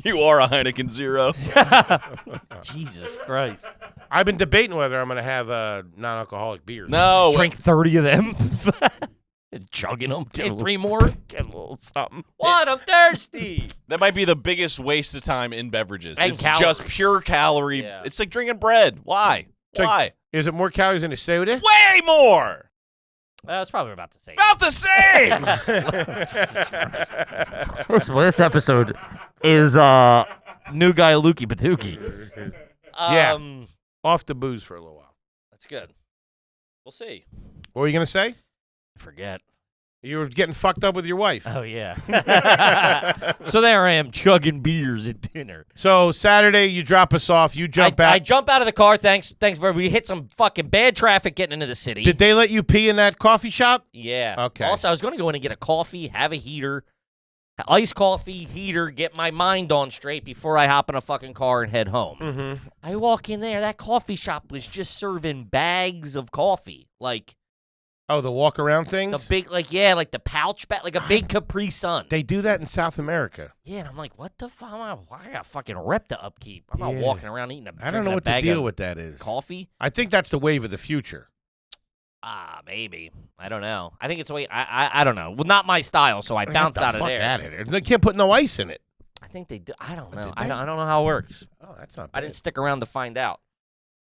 You are a Heineken Zero. Jesus Christ. I've been debating whether I'm going to have non-alcoholic beers. No. Drink 30 of them. Chugging them. Get 3 more. Get a little something. What? I'm thirsty. That might be the biggest waste of time in beverages. And It's calories. just pure calorie. Yeah. It's like drinking bread. Why? It's like- Why? Is it more calories than a soda? Way more. It's probably about the same. About the same. This episode is new guy Lukey Patuki. Yeah. Off the booze for a little while. That's good. We'll see. What were you going to say? Forget. You were getting fucked up with your wife. Oh, yeah. So there I am chugging beers at dinner. So Saturday, you drop us off. You jump out. I jump out of the car. Thanks for we hit some fucking bad traffic getting into the city. Did they let you pee in that coffee shop? Yeah. Okay. Also, I was going to go in and get a coffee, have a heater, iced coffee, heater, get my mind on straight before I hop in a fucking car and head home. Mm-hmm. I walk in there. That coffee shop was just serving bags of coffee. Like, Oh, the walk around things? the big, like the pouch bag, like a big Capri Sun. They do that in South America. Yeah, and I'm like, what the fuck? I got fucking rep to upkeep. I'm not Yeah. walking around eating I don't know what the bag deal of with that is. coffee. I think that's the wave of the future. Maybe. I don't know. I think it's the way, I don't know. Well, not my style, so I bounced out of there. Out of there. They can't put no ice in it. I think they do. I don't What know. did I they? don't know how it works. Oh, that's not bad. I didn't stick around to find out.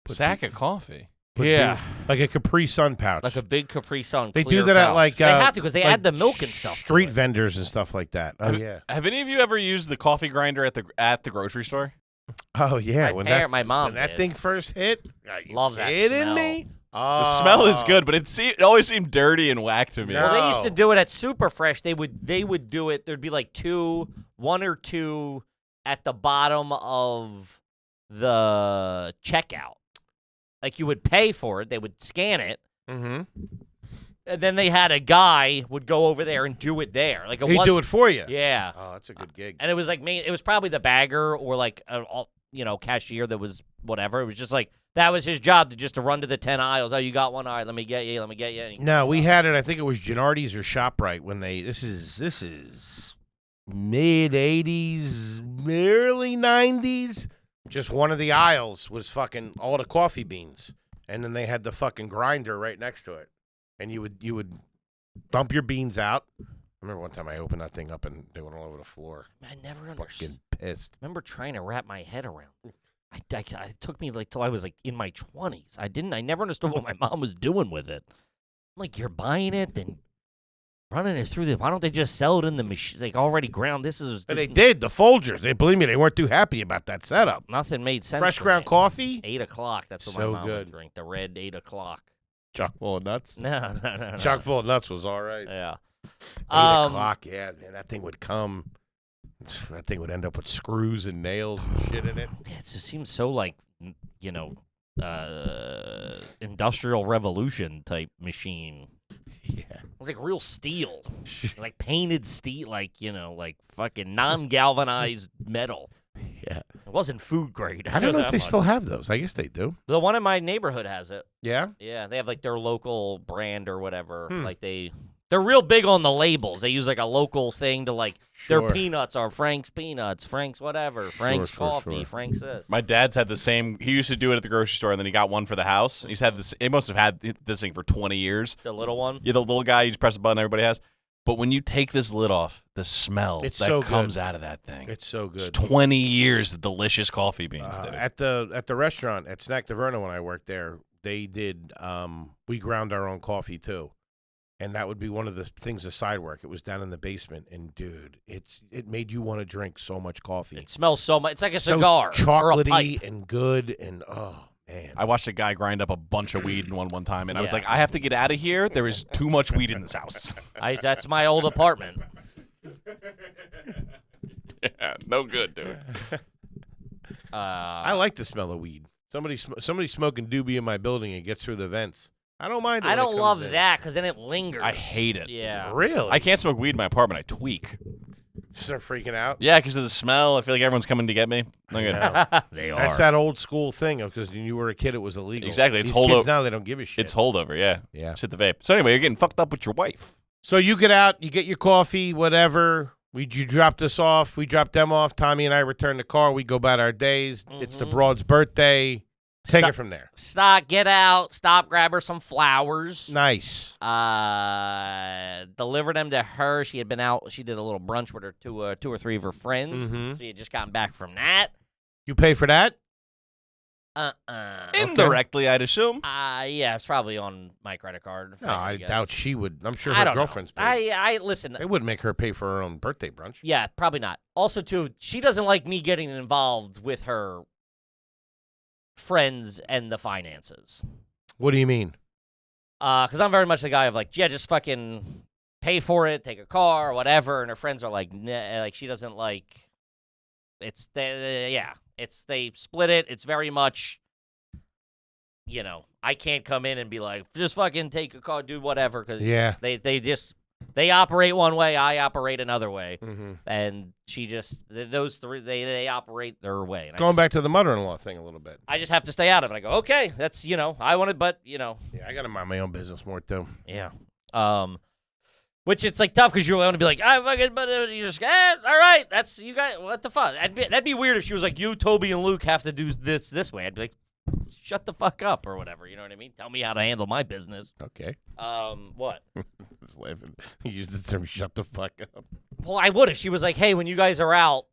Sack of coffee. Like a Capri Sun pouch. Like a big Capri Sun. They do clear that at pouch. like they have to because they like add the milk and stuff. to Street it. vendors and stuff like that. Oh yeah. Have any of you ever used the coffee grinder at the grocery store? Oh yeah. My mom when that did. thing first hit, are you Love that kidding smell. me? The Oh. smell is good, but it always seemed dirty and whack to me. No. Well, they used to do it at Super Fresh. They would do it. There'd be like one or two at the bottom of the checkout. Like you would pay for it. They would scan it. Mm-hmm. And then they had a guy would go over there and do it there. Like He'd do it for you. Yeah. Oh, that's a good gig. And it was like it was probably the bagger or like a cashier that was whatever. It was just like that was his job to run to the 10 aisles. Oh, you got one? All right, let me get you. And No, we had it. I think it was Gennardi's or ShopRite when they. This is mid '80s, early '90s. Just one of the aisles was fucking all the coffee beans, and then they had the fucking grinder right next to it, and you would dump your beans out. I remember one time I opened that thing up and they went all over the floor. I never understood. Fucking pissed. I remember trying to wrap my head around. It took me like till I was like in my 20s. I never understood what my mom was doing with it. I'm like, you're buying it, then running it through why don't they just sell it in the machine? Like already ground. This is. But they did. The Folgers. They believe me. They weren't too happy about that setup. Nothing made sense. Fresh to ground me. coffee. 8 o'clock. That's what So my mom good. would drink. The red 8 o'clock. Chock full of nuts. No. Chock full of nuts was all right. Yeah. 8 o'clock. Yeah, man. That thing would come. That thing would end up with screws and nails and shit in it. It just seems so like, industrial revolution type machine. Yeah. It was like real steel, like painted steel, like fucking non-galvanized metal. Yeah. It wasn't food grade. I don't know if that they much. still have those. I guess they do. The one in my neighborhood has it. Yeah. Yeah, they have like their local brand or whatever. Hmm. Like they're real big on the labels. They use like a local thing to like Sure. their peanuts are Frank's peanuts, Frank's whatever, Frank's sure, coffee, sure. Frank's this. My dad's had the same. He used to do it at the grocery store, and then he got one for the house. He's had this. He must have had this thing for 20 years. The little one. Yeah, the little guy. You just press the button. Everybody has. But when you take this lid off, the smell It's that so comes good. out of that thing. It's so It's good. 20 years of delicious coffee beans. dude. At the restaurant at Snack Taverna when I worked there, they did we ground our own coffee too. And that would be one of the things of side work. It was down in the basement, and dude, it made you want to drink so much coffee. It smells so much. It's like a so cigar or a chocolatey pipe. and good, and oh man, I watched a guy grind up a bunch of weed in one time, and I was Yeah. like, I have to get out of here. There is too much weed in this house. That's my old apartment. Yeah, no good, dude. I like the smell of weed. Somebody smoking doobie in my building and gets through the vents. I don't mind it. I when it don't comes love in. that because then it lingers. I hate it. Yeah. Really? I can't smoke weed in my apartment. I tweak. Start freaking out. Yeah, because of the smell. I feel like everyone's coming to get me. Not good. Yeah. They are. That's that old school thing because when you were a kid, it was illegal. Exactly, it's These hold kids o- now they don't give a shit. It's holdover, yeah. Yeah. Shit the vape. So anyway, you're getting fucked up with your wife. So you get out, you get your coffee, whatever. You dropped us off. We dropped them off. Tommy and I return the car. We go about our days. It's the Mhm. broad's birthday. Take Stop- it from there. Get out. Stop. Grab her some flowers. Nice. Deliver them to her. She had been out. She did a little brunch with her two or three of her friends. Mhm. She had just gotten back from that. You pay for that? Indirectly, I'd assume. Yeah, it's probably on my credit card. No, I guess. doubt she would. I'm sure I her don't girlfriend's know. paid. I listen. They wouldn't make her pay for her own birthday brunch. Yeah, probably not. Also, too, she doesn't like me getting involved with her friends and the finances. What do you mean? Because I'm very much the guy of like, yeah, just fucking pay for it, take a car, or whatever. And her friends are like, nah, like she doesn't like. It's they split it. It's very much, I can't come in and be like, just fucking take a car, do whatever, because they operate one way, I operate another way, and she just those three they operate their way. And Going back to the mother-in-law thing a little bit. I just have to stay out of it. I go, okay, that's I want it, but Yeah, I got to mind my own business more too. yeah. Which it's like tough because you want to be like, but you just, all right, that's you guys. What the fuck? That'd be weird if she was like, you, Toby, and Luke have to do this way. I'd be like, shut the fuck up or whatever. You know what I mean? Tell me how to handle my business. Okay. What? Just laughing. You used the term "shut the fuck up." Well, I would if she was like, hey, when you guys are out,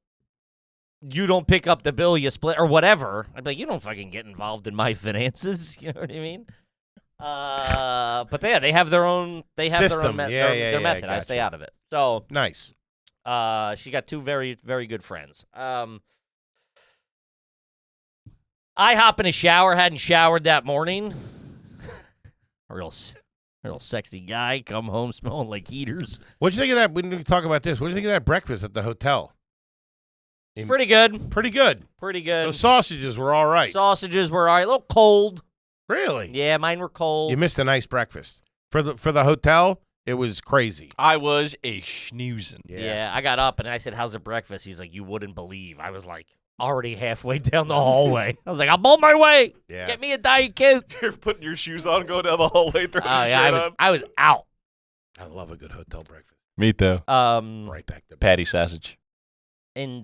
you don't pick up the bill, you split or whatever. I'd be like, you don't fucking get involved in my finances. You know what I mean? But yeah, they have their own. They have System. their method. I stay out of it. So Nice. she got two very, very good friends. I hop in a shower. Hadn't showered that morning. a real sexy guy. Come home smelling like heaters. What'd you think of that? We didn't talk about this. What did you think of that breakfast at the hotel? It's pretty good. Pretty good. Pretty good. Those sausages were all right. Sausages were all right. A little cold. Really? Yeah, mine were cold. You missed a nice breakfast. For the hotel, it was crazy. I was a schnoozing. Yeah, I got up and I said, how's the breakfast? He's like, you wouldn't believe. I was like, already halfway down the hallway. I was like, I'm on my way. Yeah. Get me a Diet Coke. You're putting your shoes on, going down the hallway, throwing Oh, your yeah, shirt on. I was out. I love a good hotel breakfast. Me too. Right back to bed. Patty sausage. And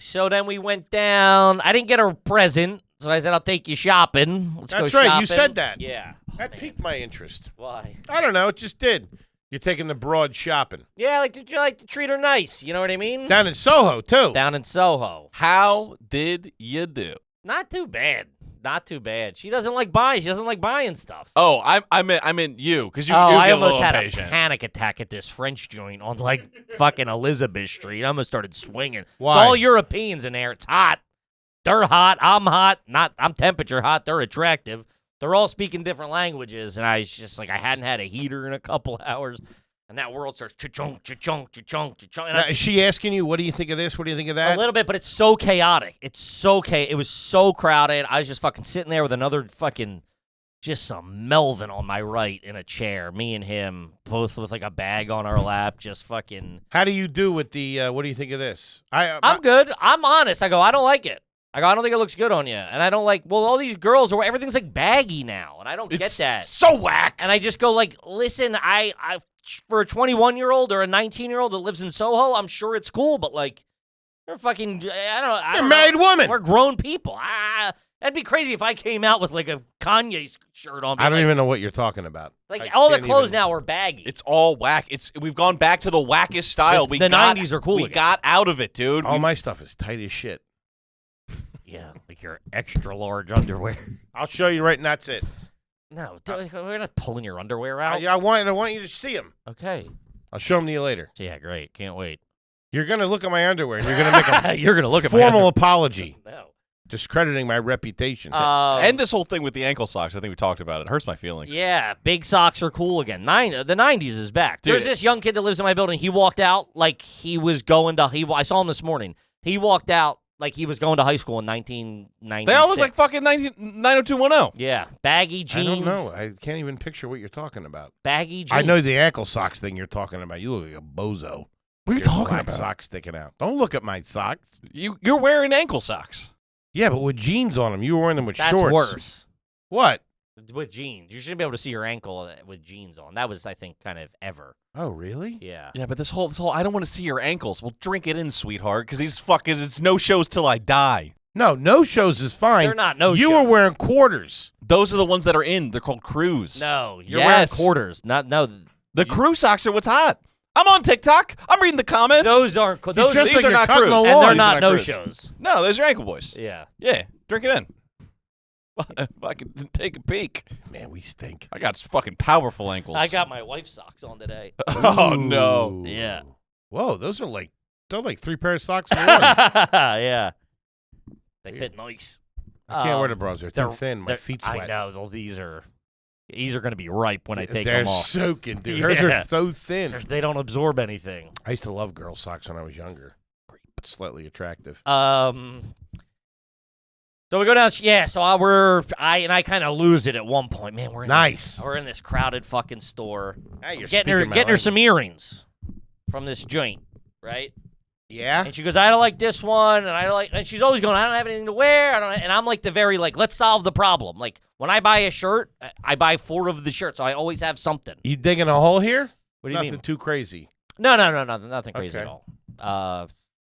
so then we went down. I didn't get a present, so I said, I'll take you shopping. Let's go That's right. shopping. You said that. Yeah. That Man. piqued my interest. Why? I don't know. It just did. You're taking the broad shopping. Yeah, did you like to treat her nice? You know what I mean? Down in Soho, too. Down in Soho. How did you do? Not too bad. Not too bad. She doesn't like buying. She doesn't like buying stuff. Oh, I meant you, because you I get a almost little had impatient. a panic attack at this French joint on like fucking Elizabeth Street. I almost started swinging. Why? It's all Europeans in there. It's hot. They're hot. I'm hot. I'm temperature hot. They're attractive. They're all speaking different languages, and I was just like, I hadn't had a heater in a couple hours, and that world starts cha-chunk, cha-chunk, cha-chunk, cha-chunk. And Now, is she asking you, what do you think of this? What do you think of a that? little bit, but it's so chaotic. It's so It was so crowded. I was just fucking sitting there with another fucking, just some Melvin on my right in a chair. Me and him, both with like a bag on our lap, just fucking. How do you do with the, what do you think of this? I'm good. I'm honest. I go, I don't like it. I go, I don't think it looks good on you. And I don't like, well, all these girls, everything's like baggy now. And I don't get that. So whack. And I just go like, listen, I for a 21-year-old or a 19-year-old that lives in Soho, I'm sure it's cool, but like, they're fucking, I don't know. You're a married woman. We're grown people. That'd be crazy if I came out with like a Kanye shirt on. I don't even know what you're talking about. Like I all the can't clothes even- now are baggy. It's all whack. We've gone back to the wackest style. The 90s are cool We again. got out of it, dude. All my stuff is tight as shit. Yeah, like your extra large underwear. I'll show you right, and that's it. No, we're not pulling your underwear out. I want you to see them. Okay. I'll show them to you later. Yeah, great. Can't wait. You're going to look at my underwear, and you're going to make a You're gonna look at my formal underwear. apology, No. discrediting my reputation. And this whole thing with the ankle socks, I think we talked about it. Hurts my feelings. Yeah, big socks are cool again. The 90s is back. Dude. There's this young kid that lives in my building. He walked out like he was going to. I saw him this morning. He walked out like he was going to high school in 1996. They all look like fucking 90210. Yeah, baggy jeans. I don't know. I can't even picture what you're talking about. Baggy jeans. I know the ankle socks thing you're talking about. You look like a bozo. What are you Your talking black about? socks sticking out. Don't look at my socks. You're wearing ankle socks. Yeah, but with jeans on them. You were wearing them with That's shorts. worse. What? With jeans, you shouldn't be able to see your ankle with jeans on. That was, I think, kind of ever. Oh, really? Yeah. Yeah, but this whole I don't want to see your ankles. Well, drink it in, sweetheart, because these fuckers, it's no shows till I die. No shows is fine. They're not no-shows. You were wearing quarters. Those are the ones that are in. They're called crews. No, you're Yes. wearing quarters. The crew socks are what's hot. I'm on TikTok. I'm reading the comments. Those aren't. Those just these like are you're not cutting crews. the and lawn. they're These are not no crews. shows. No, those are ankle boys. Yeah. Yeah, drink it in. If I can take a peek. Man, we stink. I got fucking powerful ankles. I got my wife's socks on today. Oh no. Ooh. Yeah. Whoa, they're like 3 pairs of socks in one. Yeah. They fit nice. I can't wear the bras. They're too thin. My they're- feet I sweat. know. Well, these are. These are going to be ripe when I take They're them off. soaking, dude. Hers are so thin. They don't absorb anything. I used to love girl socks when I was younger. Slightly attractive. So we go down. Yeah. So I kind of lose it at one point. Man, we're in this crowded fucking store. Hey, you're getting her some earrings from this joint, right? Yeah. And she goes, I don't like this one, and she's always going, I don't have anything to wear. And I'm like the very let's solve the problem. Like when I buy a shirt, I buy 4 of the shirts, so I always have something. You digging a hole here? What do you mean? Nothing too crazy. No, nothing crazy at all.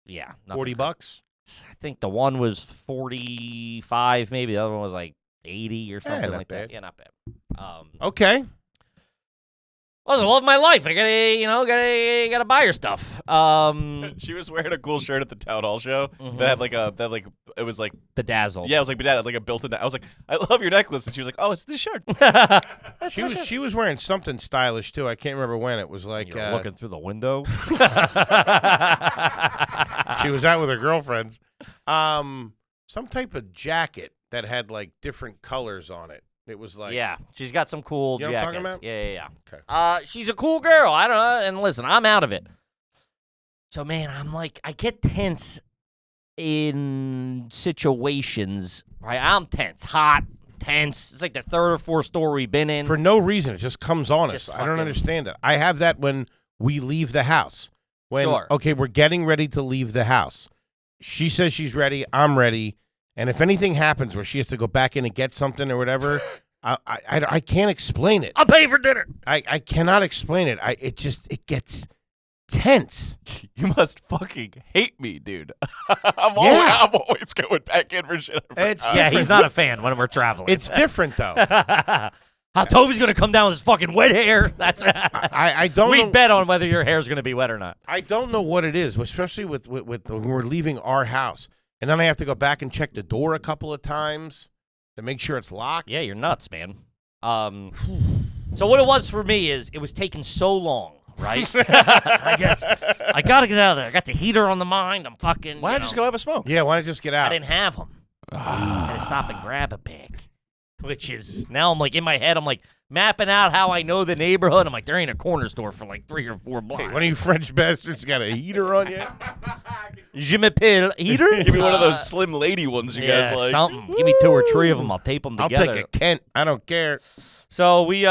Yeah, $40. I think the one was 45, maybe the other one was like 80 or something like bad. that. Yeah, not bad. Okay. I love my life. I gotta buy her stuff. She was wearing a cool shirt at the town hall show that had it was like bedazzled. Yeah, it was like bedazzled, like a built-in. I was like, I love your necklace, and she was like, oh, it's this shirt. She was wearing something stylish too. I can't remember when. It was like You're looking through the window. She was out with her girlfriends. Some type of jacket that had like different colors on it. It was like she's got some cool you know jackets. What I'm talking about? Yeah. Okay. She's a cool girl. I don't know. And listen, I'm out of it. So man, I'm like, I get tense in situations, right? I'm tense, hot, tense. It's like the 3rd or 4th store we've been in for no reason. It just comes on Just us. I don't fucking- understand it. I have that when we leave the house. When Sure. okay, we're getting ready to leave the house. She says she's ready. I'm ready. And if anything happens where she has to go back in and get something or whatever, I can't explain it. I'm paying for dinner. I cannot explain it. It gets tense. You must fucking hate me, dude. I'm always going back in for shit. He's not a fan when we're traveling. It's different though. Toby's gonna come down with his fucking wet hair. That's I don't. We know, bet on whether your hair's gonna be wet or not. I don't know what it is, especially with when we're leaving our house, and then I have to go back and check the door a couple of times to make sure it's locked. Yeah, you're nuts, man. So what it was for me is it was taking so long, right? I guess I gotta get out of there. I got the heater on the mind. I'm fucking. Why not just go have a smoke? Yeah, why not just get out? I didn't have them. I had to stop and grab a pick. Which is, now I'm like, in my head, I'm like, mapping out how I know the neighborhood. I'm like, there ain't a corner store for like 3 or 4 blocks. Hey, one of you French bastards got a heater on you? Je m'appelle heater? Give me one of those slim lady ones you guys like. Something. Give me 2 or 3 of them. I'll tape them together. I'll take a Kent. I don't care. So we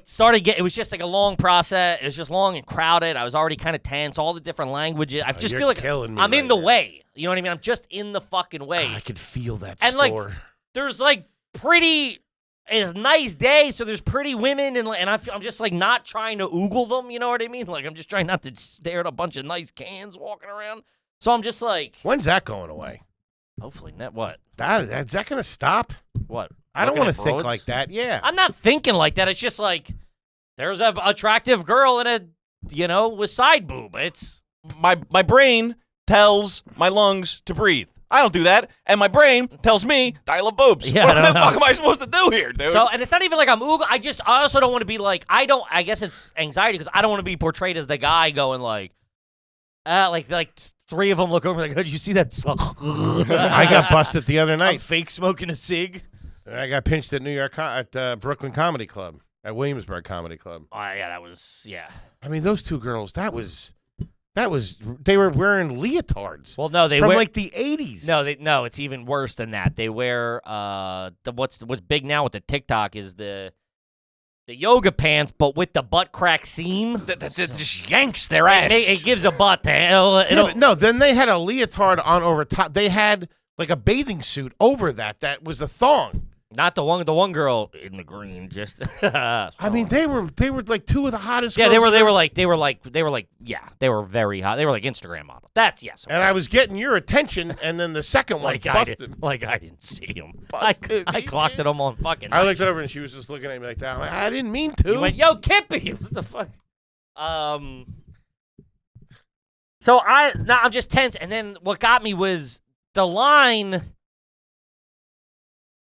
started it was just like a long process. It was just long and crowded. I was already kind of tense. All the different languages. I just you're feel like killing me I'm in right the here. way. You know what I mean? I'm just in the fucking way. I could feel that And, store. like, there's like it's a nice day, so there's pretty women, and I'm just like not trying to oogle them, you know what I mean? Like I'm just trying not to stare at a bunch of nice cans walking around. So I'm just like, When's that going away? hopefully not. What? Is that going to stop? What? I don't Looking want at to think broads? like that. Yeah. I'm not thinking like that. It's just like there's a attractive girl in with side boob. It's My brain tells my lungs to breathe. I don't do that, and my brain tells me dial up boobs. Yeah, what I the don't know. fuck am I supposed to do here, dude? so, and it's not even like I'm oogle. I also don't want to be like I guess it's anxiety because I don't want to be portrayed as the guy going like 3 of them look over like, oh, did you see that? I got busted the other I'm night. fake smoking a cig. I got pinched at Brooklyn Comedy Club, at Williamsburg Comedy Club. Oh yeah, that was I mean, those 2 girls, they were wearing leotards. Well, no, they from wear like the 80s. no, it's even worse than that. They wear what's big now with the TikTok is the yoga pants, but with the butt crack seam. That just yanks their ass. It gives a butt to it'll No, then they had a leotard on over top. They had like a bathing suit over that. That was a thong. not the one girl in the green. Just I mean, they were like 2 of the hottest. yeah, girls they were very hot. They were like Instagram models. That's yes. And I was getting your attention, and then the second one like busted. I didn't see him. Busted. I clocked it on fucking. I looked over and she was just looking at me like that. I'm like, I didn't mean to. You went, yo, Kippy. What the fuck? So I'm just tense, and then what got me was the line.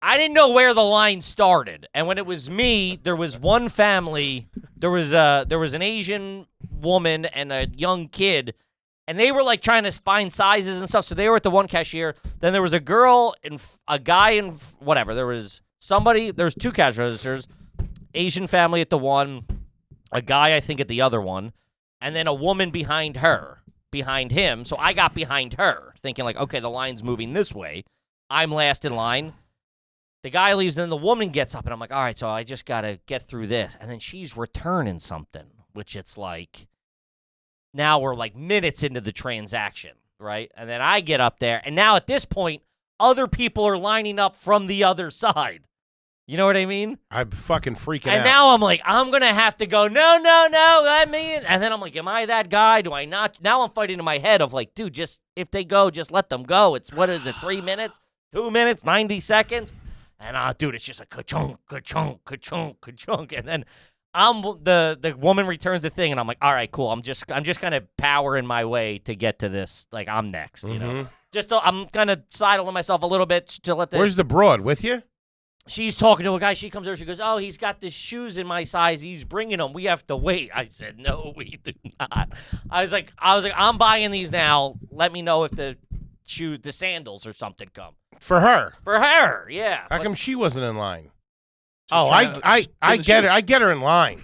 I didn't know where the line started, and when it was me, there was one family. There was an Asian woman and a young kid, and they were like trying to find sizes and stuff. So they were at the one cashier. Then there was a girl and a guy and whatever. There was There's two cash registers, Asian family at the one, a guy I think at the other one, and then a woman behind him. So I got behind her, thinking like, okay, the line's moving this way. I'm last in line. The guy leaves, and then the woman gets up, and I'm like, all right, so I just got to get through this. And then she's returning something, which it's like, now we're like minutes into the transaction, right? And then I get up there, and now at this point, other people are lining up from the other side. You know what I mean? I'm fucking freaking out. And now I'm like, I'm going to have to go, no, let me in. And then I'm like, am I that guy? Do I not? Now I'm fighting in my head of like, dude, just if they go, just let them go. It's, what is it, 3 minutes, 2 minutes, 90 seconds? And, dude, it's just a ka-chunk, ka-chunk, ka-chunk, ka-chunk. And then the woman returns the thing, and I'm like, all right, cool. I'm just kind of powering my way to get to this. Like, I'm next, you know? I'm kind of sidling myself a little bit to let the... Where's the broad? With you? She's talking to a guy. She comes over. She goes, oh, he's got the shoes in my size. He's bringing them. We have to wait. I said, no, we do not. I was like, I'm buying these now. Let me know if the sandals or something come. For her? For her, yeah. How come she wasn't in line? trying I get her. I get her in line.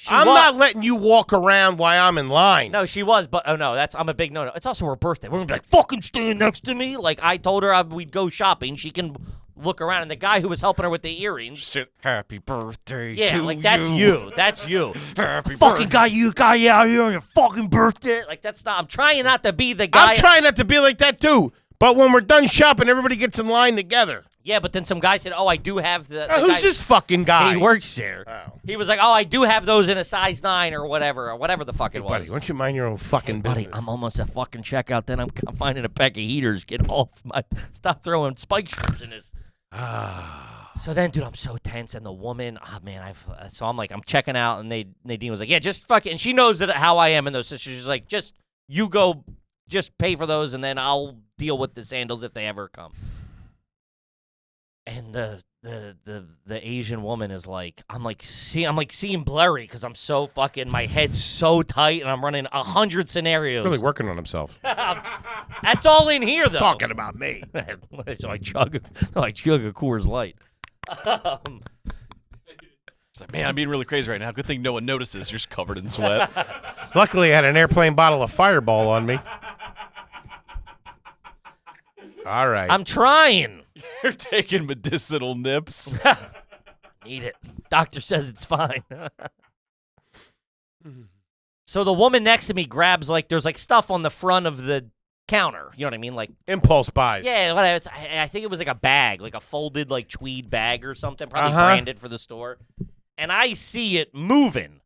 I'm not letting you walk around while I'm in line. No, she was, but I'm a big no-no. It's also her birthday. We're gonna be like, fucking stand next to me. Like, I told her we'd go shopping. She can look around, and the guy who was helping her with the earrings said, happy birthday yeah, to like that's you. That's you. Happy fucking guy out here on your fucking birthday. Like, that's not. I'm trying not to be the guy. I'm trying not to be like that too. But when we're done shopping, everybody gets in line together. Yeah, but then some guy said, oh, I do have the who's this fucking guy? He works there. Oh. He was like, oh, I do have those in a size 9 or whatever the fuck it was. Buddy, why don't you mind your own fucking business? Buddy, I'm almost at fucking checkout. Then I'm finding a pack of heaters. Get off my... Stop throwing spike strips in this. So then, dude, I'm so tense. And the woman, so I'm like, I'm checking out. And Nadine was like, yeah, just fucking... And she knows that how I am in those situations. She's like, just, you go, just pay for those. And then I'll deal with the sandals if they ever come. And the Asian woman is like, I'm seeing blurry because I'm so fucking, my head's so tight and I'm running 100 scenarios. Really working on himself. That's all in here though. Talking about me. So I chug a Coors Light. It's like, man, I'm being really crazy right now. Good thing no one notices. You're just covered in sweat. Luckily, I had an airplane bottle of Fireball on me. All right. I'm trying. You're taking medicinal nips. Need it. Doctor says it's fine. So the woman next to me grabs, like, there's, like, stuff on the front of the counter. You know what I mean? Like, impulse buys. Yeah, whatever. I think it was, like, a bag, like a folded, like, tweed bag or something, probably branded for the store. And I see it moving.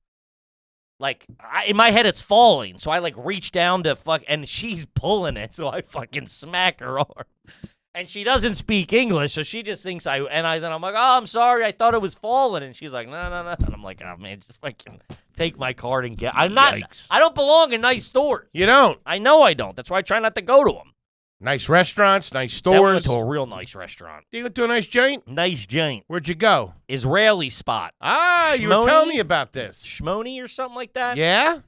Like, in my head, it's falling. So I, like, reach down to and she's pulling it. So I fucking smack her arm. And she doesn't speak English, so she just thinks then I'm like, oh, I'm sorry, I thought it was falling. And she's like, no. And I'm like, oh, man, just fucking take my card and get. Yikes. I don't belong in nice stores. You don't? I know I don't. That's why I try not to go to them. Nice restaurants, nice Then we stores. went to a real nice restaurant. You went to a nice joint? Nice joint. Where'd you go? Israeli spot. You were telling me about this. Shmoni or something like that? Yeah?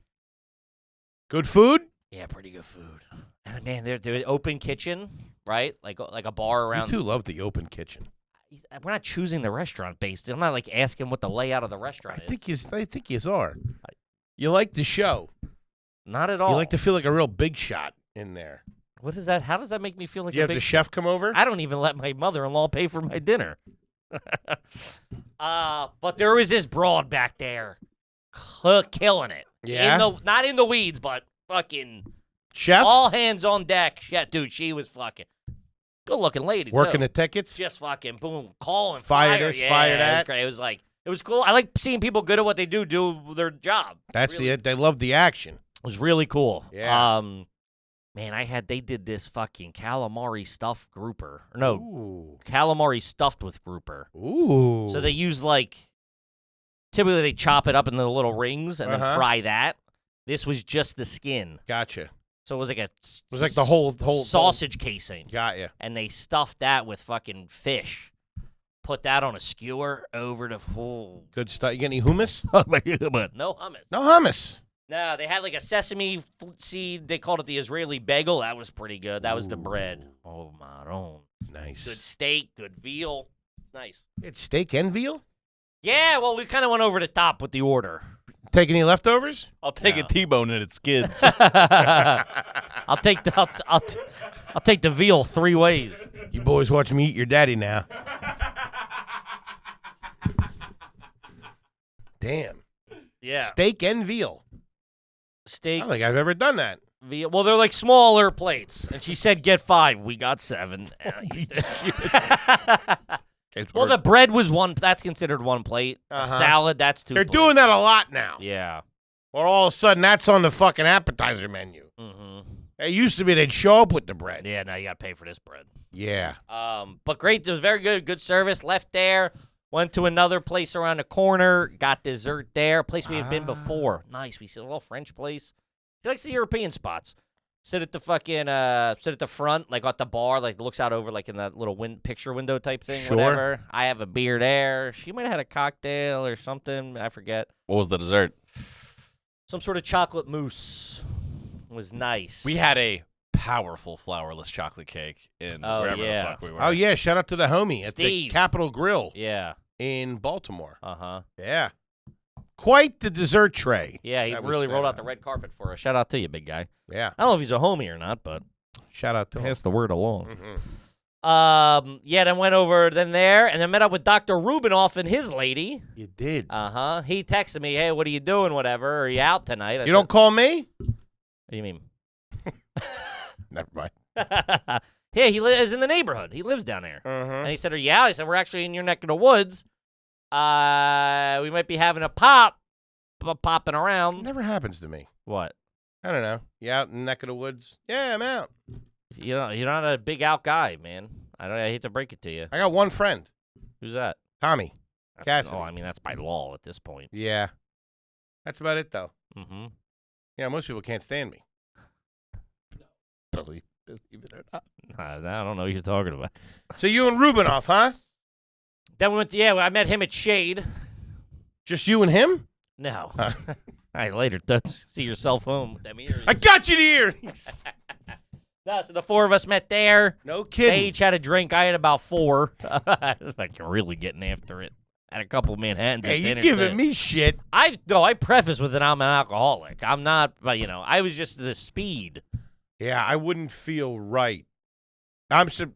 Good food? Yeah, pretty good food. And, man, they're open kitchen. Right? Like a bar around. You two love the open kitchen. We're not choosing the restaurant based. I'm not like asking what the layout of the restaurant is. I think you are. You like the show. Not at all. You like to feel like a real big shot in there. What is that? How does that make me feel like you have the chef come over? I don't even let my mother-in-law pay for my dinner. But there was this broad back there killing it. Yeah? Not in the weeds, but fucking... Chef? All hands on deck. Yeah, dude, she was fucking good-looking lady. Working too. the tickets? Just fucking boom, calling, fire this, fire that. It was great. It was cool. I like seeing people good at what they do their job. That's really, they love the action. It was really cool. Yeah. Man, they did this fucking calamari stuffed grouper. Calamari stuffed with grouper. Ooh. So they use typically they chop it up in the little rings and then fry that. This was just the skin. Gotcha. So it was like the whole sausage casing. Got you. And they stuffed that with fucking fish. Put that on a skewer over the good stuff. You get any hummus? No hummus. No hummus. No, they had like a sesame seed. They called it the Israeli bagel. That was pretty good. That was the bread. Oh my own. Nice. Good steak, good veal. Nice. It's steak and veal? Yeah, well, we kind of went over the top with the order. Take any leftovers? I'll take a T-bone and its kids. I'll take the veal 3 ways. You boys watch me eat your daddy now. Damn. Yeah. Steak and veal. I Steak, don't think I've ever done that. veal. Well, they're like smaller plates, and she said get 5. We got 7. Well, the bread was one. That's considered one plate. Uh-huh. Salad, that's 2. They're plates. doing that a lot now. Yeah. Or all of a sudden, that's on the fucking appetizer menu. Mm-hmm. It used to be they'd show up with the bread. Yeah. Now you got to pay for this bread. Yeah. But great. It was very good. Good service. Left there. Went to another place around the corner. Got dessert there. A place we had been before. Nice. We said a little French place. She likes the European spots. Sit at the fucking sit at the front, like at the bar, like looks out over like in that little picture window type thing. Sure. Whatever. I have a beer there. She might have had a cocktail or something. I forget. What was the dessert? Some sort of chocolate mousse. It was nice. We had a powerful flourless chocolate cake in wherever yeah. the fuck we were. Oh, yeah. Shout out to the homie at the Steve. Capitol Grill Yeah. in Baltimore. Uh-huh. Yeah. Quite the dessert tray. Yeah, he That was, really rolled out the red carpet for us. Shout out to you, big guy. Yeah. I don't know if he's a homie or not, but Shout out to him. pass the word along. Mhm. Yeah, then went over there and then met up with Dr. Rubinoff and his lady. You did. Uh-huh. He texted me, hey, what are you doing, whatever? Are you out tonight? You don't call me? What do you mean? Never mind. Yeah, he lives in the neighborhood. He lives down there. Uh-huh. And he said, are you out? I said, we're actually in your neck of the woods. We might be having a popping around. Never happens to me. What? I don't know. You out in the neck of the woods? Yeah, I'm out. You're not a big out guy, man. I hate to break it to you. I got one friend, Who's that? Tommy. That's, Cassidy. I mean, that's by law at this point. Yeah. That's about it, though. Mm-hmm. Yeah, most people can't stand me. Believe it or not. I don't know what you're talking about. So you and Rubinoff, huh? Then we went to, I met him at Shade. Just you and him? No. Huh. All right, later. Let's see yourself home with them earrings. I got you the earrings. No, so the 4 of us met there. No They kidding. each had a drink. I had about 4. Like, you're really getting after it. Had a couple of Manhattans Hey, at you dinner. giving me shit. I preface with that I'm an alcoholic. I'm not, but, I was just the speed. Yeah, I wouldn't feel right.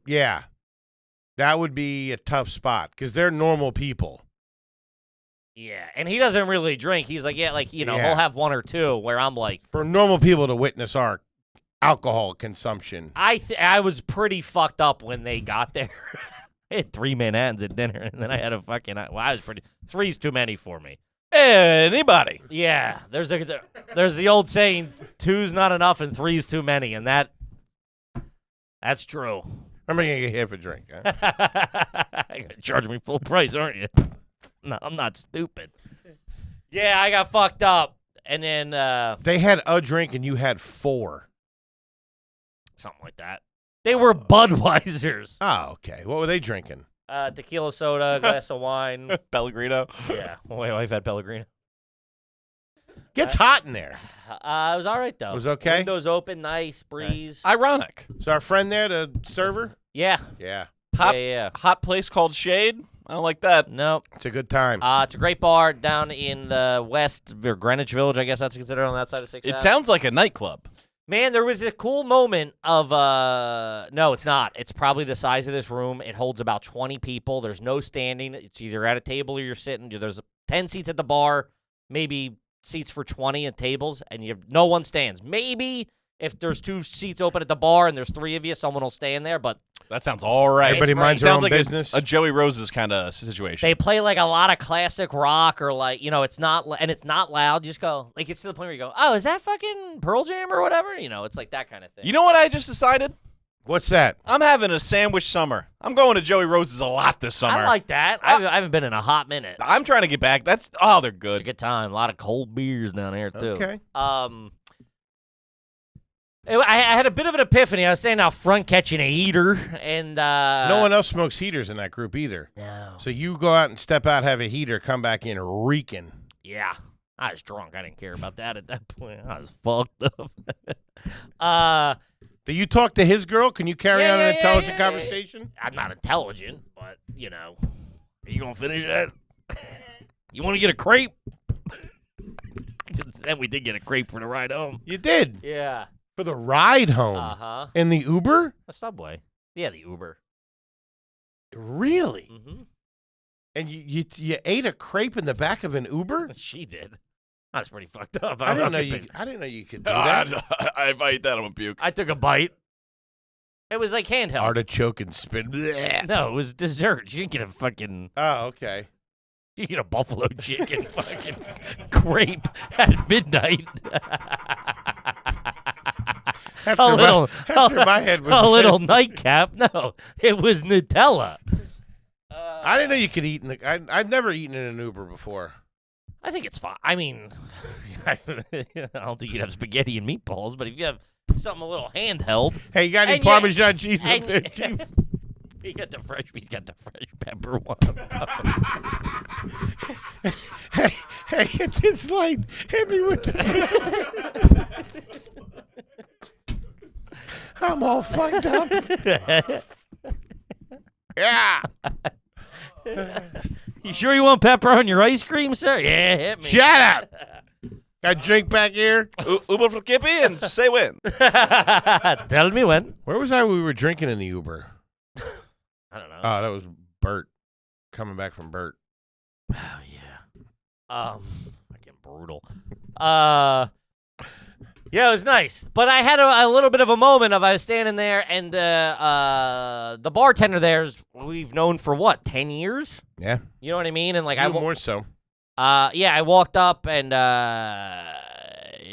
Yeah. That would be a tough spot because they're normal people. Yeah, and he doesn't really drink. He's like, yeah, Yeah. he'll have 1 or 2, where I'm like, For normal people to witness our alcohol consumption. I was pretty fucked up when they got there. I had 3 Manhattans at dinner, and then I had a fucking, I was pretty, 3's too many for me. Anybody? Yeah, there's the old saying, 2's not enough and 3's too many, and that's true. I'm going to get hit for a drink, huh? You're gonna charge me full price, aren't you? No, I'm not stupid. Yeah, I got fucked up, and then They had a drink and you had 4. something like that. They were Budweisers. Oh, okay. What were they drinking? Tequila soda, glass of wine. Pellegrino. Yeah, my wife had Pellegrino. Gets hot in there. It was all right though. Was okay? Windows open, nice breeze. Ironic. Is our friend there, the server? Yeah, Yeah. Hot place called Shade. I don't like that. no. It's a good time. It's a great bar down in the west, or Greenwich Village, I guess that's considered on that side of 6th It Ave. sounds like a nightclub. Man, there was a cool moment of no, it's not. It's probably the size of this room. It holds about 20 people. There's no standing. It's either at a table or you're sitting. There's 10 seats at the bar, maybe seats for 20 at tables, and no one stands. Maybe if there's 2 seats open at the bar and there's 3 of you, someone will stand there, but That sounds all right. Everybody minds their Sounds own like business. a Joey Rose's kind of situation. they play like a lot of classic rock or like, it's not, and it's not loud. You just go, like, it's to the point where you go, oh, is that fucking Pearl Jam or whatever? It's like that kind of thing. You know what I just decided? What's that? I'm having a sandwich summer. I'm going to Joey Rose's a lot this summer. I like that. I haven't been in a hot minute. I'm trying to get back. They're It's a good. good time. A lot of cold beers down there, too. Okay. I had a bit of an epiphany. I was standing out front catching a heater, and No one else smokes heaters in that group either. No. So you go out and step out, have a heater, come back in reeking. Yeah, I was drunk. I didn't care about that at that point. I was fucked up. Do you talk to his girl? Can you carry Yeah, on yeah, an yeah, intelligent yeah, conversation? I'm not intelligent, but Are you gonna finish that? You want to get a crepe? Then we did get a crepe for the ride home. You did Yeah. for the ride home in the Uber. A Subway. Yeah, the Uber. Really? Mm-hmm. And you ate a crepe in the back of an Uber? She did. That's pretty fucked up. I didn't know you could do that. If I eat that, I'm gonna puke. I took a bite. It was like handheld. Artichoke and spin. Blech. No, it was dessert. You didn't get a fucking. Oh, okay. You get a buffalo chicken fucking crepe at midnight. That's where my head was. A little nightcap. No, it was Nutella. I didn't know you could eat in the. I'd never eaten in an Uber before. I think it's fine. I mean, I don't think you'd have spaghetti and meatballs, but if you have something a little handheld. Hey, you got any Parmesan cheese up there, Chief? You got the fresh pepper one. hey, hit this light. Hit me with the. I'm all fucked up. Yeah. You sure you want pepper on your ice cream, sir? Yeah, hit me. Shut up. Got a drink back here? Uber for Kippy and say when. Tell me when. Where was I when we were drinking in the Uber? I don't know. Oh, that was Bert. Coming back from Bert. Oh, yeah. Fucking brutal. Yeah, it was nice. But I had a little bit of a moment of I was standing there, and the bartender there's we've known for what, 10 years? Yeah. You know what I mean? And like more so. Yeah, I walked up and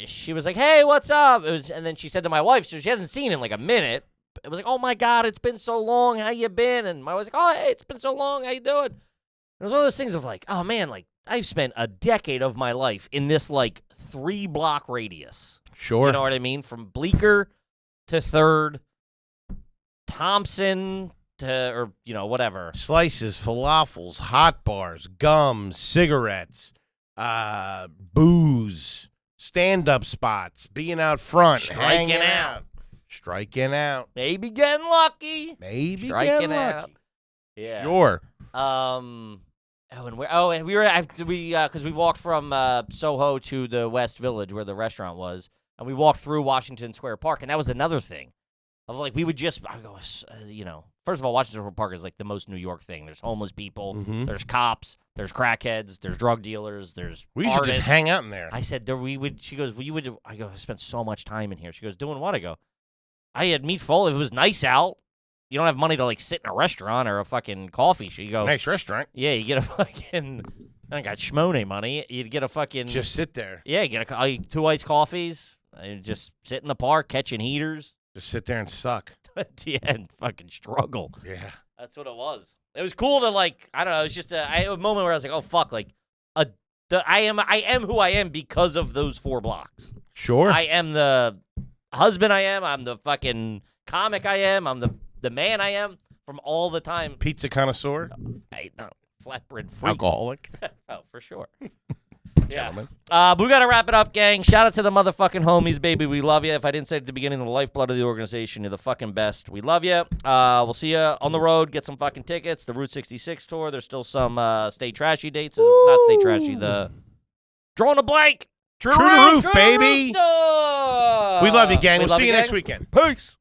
she was like, "Hey, what's up?" And then she said to my wife, so she hasn't seen in like a minute. It was like, "Oh my God, it's been so long. How you been?" And my wife's like, "Oh, hey, it's been so long. How you doing?" And it was one of those things of like, "Oh man, like I've spent a decade of my life in this like 3-block radius." Sure. You know what I mean? From Bleecker to 3rd, Thompson to, or, whatever. Slices, falafels, hot bars, gum, cigarettes, booze, stand-up spots, being out front, Striking hanging out. Striking out. Maybe getting lucky. Maybe Striking getting out. lucky. Yeah. Sure. And we were because we walked from Soho to the West Village where the restaurant was, and we walked through Washington Square Park, and that was another thing of like we would just first of all, Washington Square Park is like the most New York thing. There's homeless people, there's cops, there's crackheads, there's drug dealers, there's we used artists. to just hang out in there. I said she goes, "We would." I go, "I spent so much time in here." She goes, "Doing what?" I go, "I had meat Foley. If it was nice out, you don't have money to like sit in a restaurant or a fucking coffee." So you go, nice restaurant. "Yeah, you get a fucking." I got schmone money. You'd get a fucking just sit there. Yeah, you get 2 iced coffees. And just sit in the park catching heaters. Just sit there and suck. Yeah, and fucking struggle. Yeah, that's what it was. It was cool to like. I don't know. It was just a moment where I was like, "Oh fuck!" Like, I am who I am because of those 4 blocks. Sure. I am the husband I am. I'm the fucking comic I am. I'm the man I am from all the time. Pizza connoisseur. Hey, no, flatbread freak. Alcoholic. Oh, for sure. Gentlemen. But we got to wrap it up, gang. Shout out to the motherfucking homies, baby. We love you. If I didn't say it at the beginning, the lifeblood of the organization, you're the fucking best. We love you. We'll see you on the road. Get some fucking tickets. The Route 66 tour. There's still some Stay Trashy dates. Not Stay Trashy. The Drawing a Blank. True Roof, baby. Roof. We love you, gang. We'll see you next weekend. Peace.